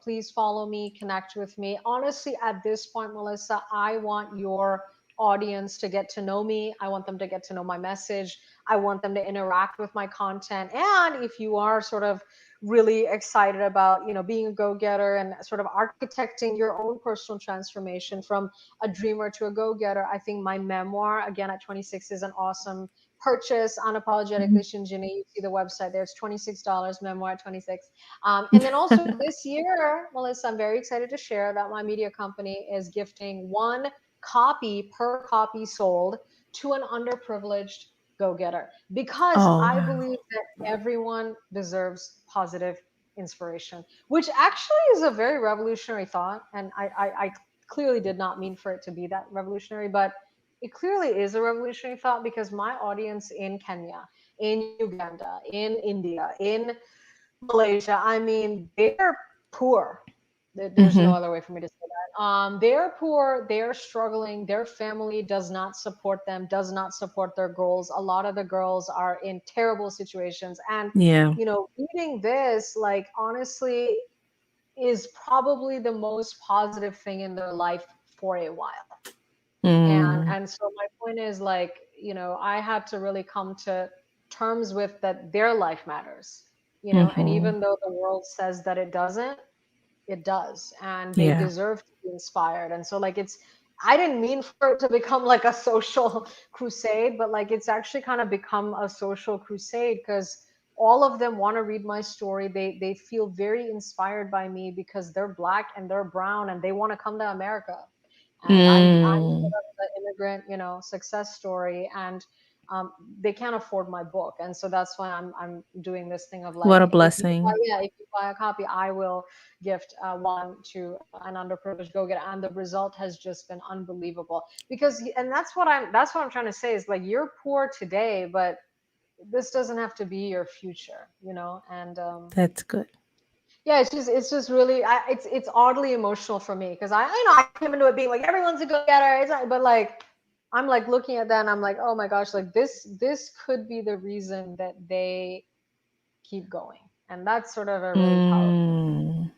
Please follow me, connect with me. Honestly, at this point, Melissa, I want your audience to get to know me. I want them to get to know my message. I want them to interact with my content. And if you are sort of really excited about, being a go-getter and sort of architecting your own personal transformation from a dreamer to a go-getter, I think my memoir, again at 26, is an awesome purchase. Unapologetically Mhm. Shinjini. You see the website there. It's $26, memoir at 26. And then also this year, Melissa, I'm very excited to share that my media company is gifting one copy per copy sold to an underprivileged go-getter, because Oh, I wow. believe that everyone deserves positive inspiration, which actually is a very revolutionary thought. And I clearly did not mean for it to be that revolutionary, but it clearly is a revolutionary thought, because my audience in Kenya, in Uganda, in India, in Malaysia, I mean, they're poor. There's no Mhm. other way for me to say that. They're poor, they're struggling, their family does not support them, does not support their goals. A lot of the girls are in terrible situations. And, Yeah. reading this, like, honestly, is probably the most positive thing in their life for a while. Mm. And so my point is, like, I had to really come to terms with that their life matters, and Mhm. even though the world says that it doesn't, it does, and they Yeah. deserve to be inspired. And so, like, I didn't mean for it to become like a social crusade, but like it's actually kind of become a social crusade, because all of them want to read my story. They feel very inspired by me because they're black and they're brown and they want to come to America. And I'm Mm. sort of the immigrant, success story. And um, they can't afford my book, and so that's why I'm doing this thing of like, What a if you buy, blessing. yeah, if you buy a copy, I will gift one to an underprivileged go-getter. And the result has just been unbelievable, because, and that's what I'm trying to say, is like, you're poor today, but this doesn't have to be your future, and That's good. yeah, it's just really, it's oddly emotional for me, because I came into it being like, everyone's a go-getter, it's not, but like, I'm like looking at that and I'm like, oh my gosh, like this could be the reason that they keep going. And that's sort of a really powerful, Mm.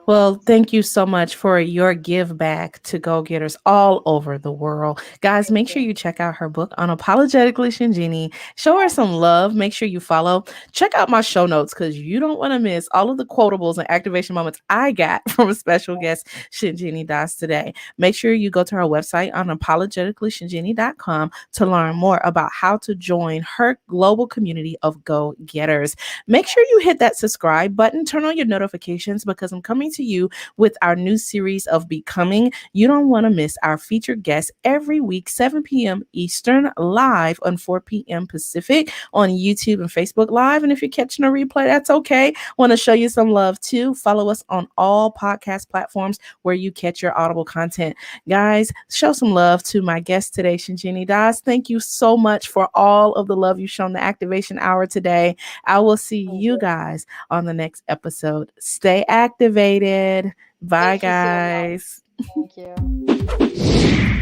Well, that's, thank you so much for your give back to go getters all over the world. Guys, thank make sure you. you check out her book, Unapologetically Shinjini. Show her some Yes. love. Make sure you follow. Check out my show notes because you don't want to miss all of the quotables and activation moments I got from a special guest, Shinjini Das, today. Make sure you go to her website, unapologeticallyshinjini.com, to learn Yes. more about how to join her global community of go getters. Make sure you Yes. hit that subscribe button, turn on your notifications because I'm coming to you with our new series of Becoming. You don't want to miss our featured guests every week, 7 p.m. Eastern, live on 4 p.m. Pacific on YouTube and Facebook Live. And if you're catching a replay, that's okay. Want to show you some love too. Follow us on all podcast platforms where you catch your Audible content. Guys, show some love to my guest today, Shinjini Das. Thank you so much for all of the love you've shown the Activation Hour today. I will see Thank you you. guys on the next episode. Stay activated. Bye, Thank you so much. guys. Thank you.